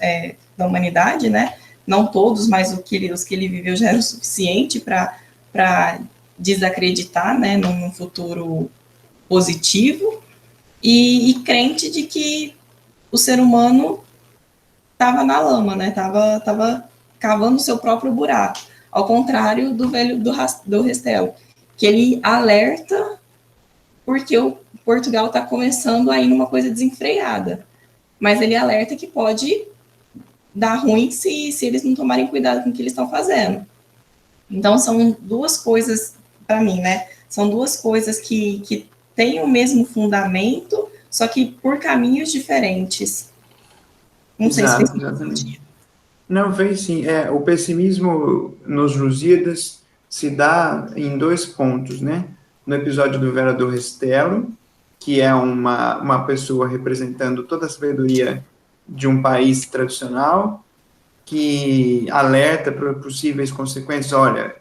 da humanidade, né? Não todos, mas os que ele viveu já era o suficiente para desacreditar, né, num futuro positivo, e crente de que o ser humano estava na lama, né? Tava cavando o seu próprio buraco. Ao contrário do Velho do Restelo, que ele alerta porque o Portugal está começando a ir numa coisa desenfreada. Mas ele alerta que pode dar ruim se eles não tomarem cuidado com o que eles estão fazendo. Então, são duas coisas, para mim, né? São duas coisas que têm o mesmo fundamento, só que por caminhos diferentes. Não sei se fez sentido. Não, fez sim. O pessimismo nos Lusíadas se dá em 2 pontos, né? No episódio do Velho do Restelo, que é uma pessoa representando toda a sabedoria de um país tradicional, que alerta para possíveis consequências. Olha,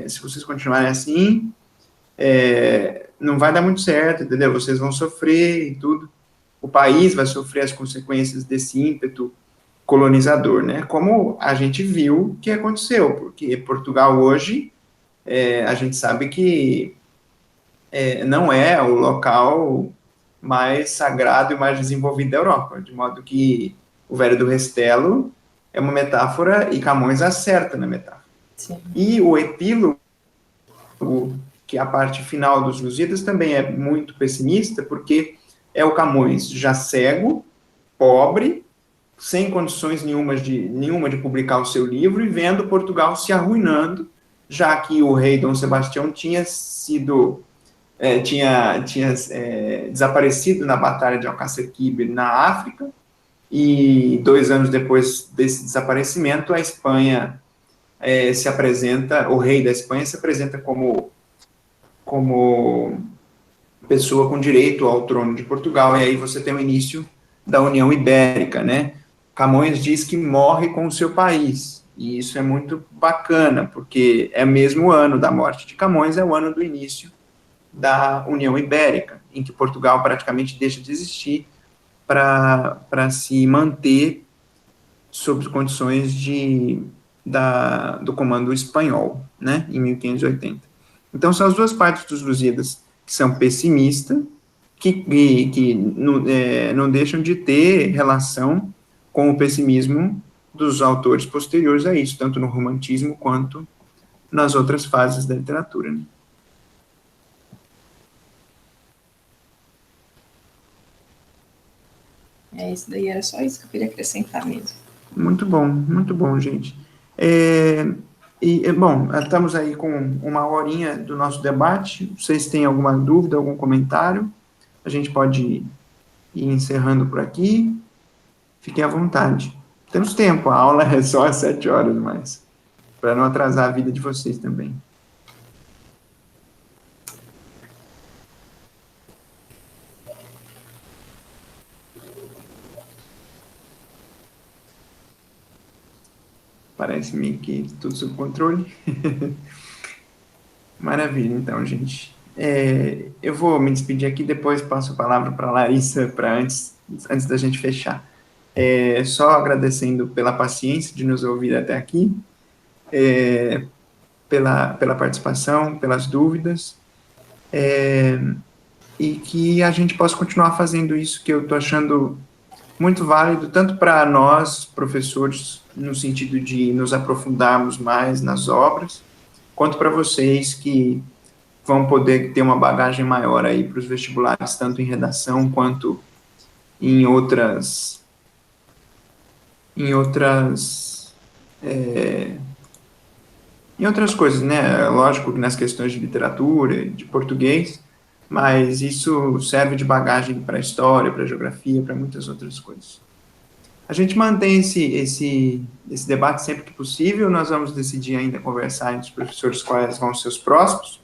se vocês continuarem assim, não vai dar muito certo, entendeu? Vocês vão sofrer e tudo. O país vai sofrer as consequências desse ímpeto colonizador, né? Como a gente viu que aconteceu, porque Portugal hoje, a gente sabe que não é o local mais sagrado e mais desenvolvido da Europa, de modo que o Velho do Restelo é uma metáfora e Camões acerta na metáfora. Sim. E o epílogo, que é a parte final dos Lusíadas, também é muito pessimista, porque é o Camões já cego, pobre, sem condições nenhuma de publicar o seu livro e vendo Portugal se arruinando, já que o rei Dom Sebastião tinha desaparecido na Batalha de Alcácer Quibir, na África, e 2 anos depois desse desaparecimento, a Espanha o rei da Espanha se apresenta como pessoa com direito ao trono de Portugal, e aí você tem o início da União Ibérica, né? Camões diz que morre com o seu país, e isso é muito bacana, porque é mesmo o ano da morte de Camões, é o ano do início da União Ibérica, em que Portugal praticamente deixa de existir para se manter sob condições do comando espanhol, né, em 1580. Então, são as duas partes dos Lusíadas que são pessimistas, que não deixam de ter relação com o pessimismo dos autores posteriores a isso, tanto no romantismo quanto nas outras fases da literatura, né? Isso daí era só isso que eu queria acrescentar mesmo. Muito bom, gente. Bom, estamos aí com 1 horinha do nosso debate. Vocês têm alguma dúvida, algum comentário? A gente pode ir encerrando por aqui. Fiquem à vontade. Temos tempo, a aula é só às 7 horas, mas para não atrasar a vida de vocês também. Parece-me que tudo sob controle. Maravilha, então, gente. Eu vou me despedir aqui, depois passo a palavra para a Larissa, para antes da gente fechar. Só agradecendo pela paciência de nos ouvir até aqui, pela participação, pelas dúvidas, e que a gente possa continuar fazendo isso, que eu estou achando muito válido, tanto para nós, professores, no sentido de nos aprofundarmos mais nas obras, quanto para vocês que vão poder ter uma bagagem maior aí para os vestibulares, tanto em redação quanto em outras coisas, né? Lógico que nas questões de literatura, de português, mas isso serve de bagagem para a história, para a geografia, para muitas outras coisas. A gente mantém esse debate sempre que possível, nós vamos decidir ainda conversar entre os professores quais vão ser os próximos,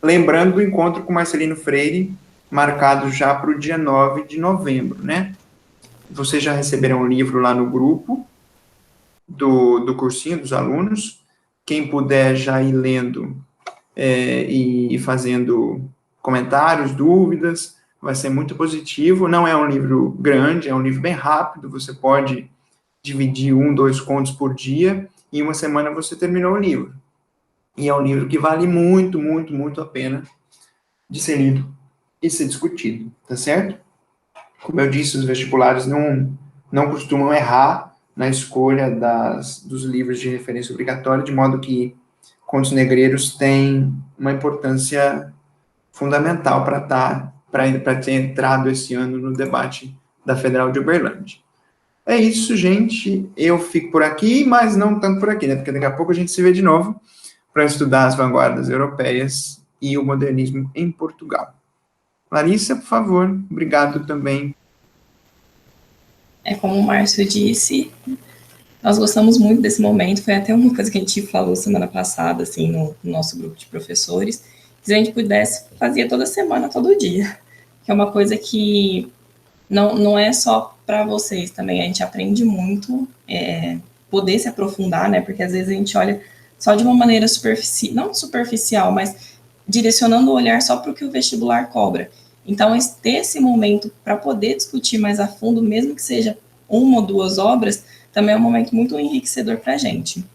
lembrando do encontro com Marcelino Freire, marcado já para o dia 9 de novembro, né? Vocês já receberam um livro lá no grupo do cursinho dos alunos, quem puder já ir lendo e fazendo comentários, dúvidas, vai ser muito positivo. Não é um livro grande, é um livro bem rápido, você pode dividir 1, 2 contos por dia, e em uma semana você terminou o livro. E é um livro que vale muito, muito, muito a pena de ser lido e ser discutido, tá certo? Como eu disse, os vestibulares não costumam errar na escolha dos livros de referência obrigatória, de modo que Contos Negreiros tem uma importância fundamental para ter entrado esse ano no debate da Federal de Uberlândia. É isso, gente. Eu fico por aqui, mas não tanto por aqui, né? Porque daqui a pouco a gente se vê de novo para estudar as vanguardas europeias e o modernismo em Portugal. Larissa, por favor, obrigado também. Como o Márcio disse, nós gostamos muito desse momento, foi até uma coisa que a gente falou semana passada, assim, no nosso grupo de professores, que se a gente pudesse, fazia toda semana, todo dia, que é uma coisa que não é só para vocês também, a gente aprende muito, poder se aprofundar, né, porque às vezes a gente olha só de uma maneira não superficial, mas direcionando o olhar só para o que o vestibular cobra. Então, ter esse momento para poder discutir mais a fundo, mesmo que seja 1 ou 2 obras, também é um momento muito enriquecedor para a gente.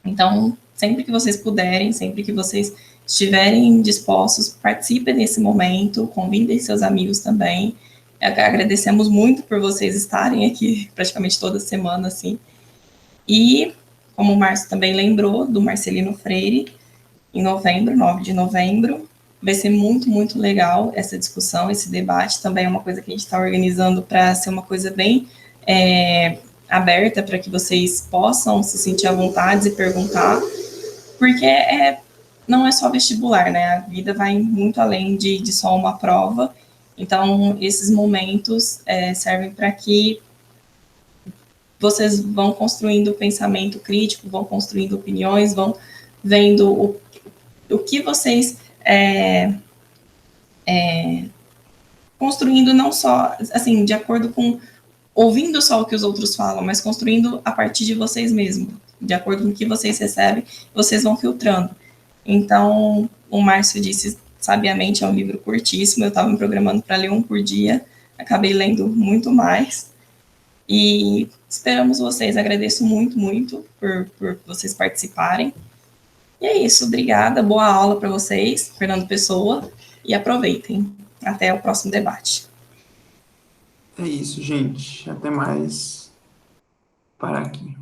Então, sempre que vocês puderem, sempre que vocês estiverem dispostos, participem desse momento, convidem seus amigos também. Agradecemos muito por vocês estarem aqui praticamente toda semana, assim. E, como o Márcio também lembrou, do Marcelino Freire, em novembro, 9 de novembro, vai ser muito, muito legal essa discussão, esse debate. Também é uma coisa que a gente está organizando para ser uma coisa bem aberta para que vocês possam se sentir à vontade e perguntar, porque não é só vestibular, né? A vida vai muito além de só uma prova. Então, esses momentos servem para que vocês vão construindo pensamento crítico, vão construindo opiniões, vão vendo o que vocês construindo não só, assim, de acordo com ouvindo só o que os outros falam, mas construindo a partir de vocês mesmos, de acordo com o que vocês recebem, vocês vão filtrando. Então, o Márcio disse sabiamente, é um livro curtíssimo, eu estava me programando para ler um por dia, acabei lendo muito mais, e esperamos vocês, agradeço muito, muito por vocês participarem. E é isso, obrigada, boa aula para vocês, Fernando Pessoa, e aproveitem. Até o próximo debate. É isso, gente. Até mais. Parar aqui.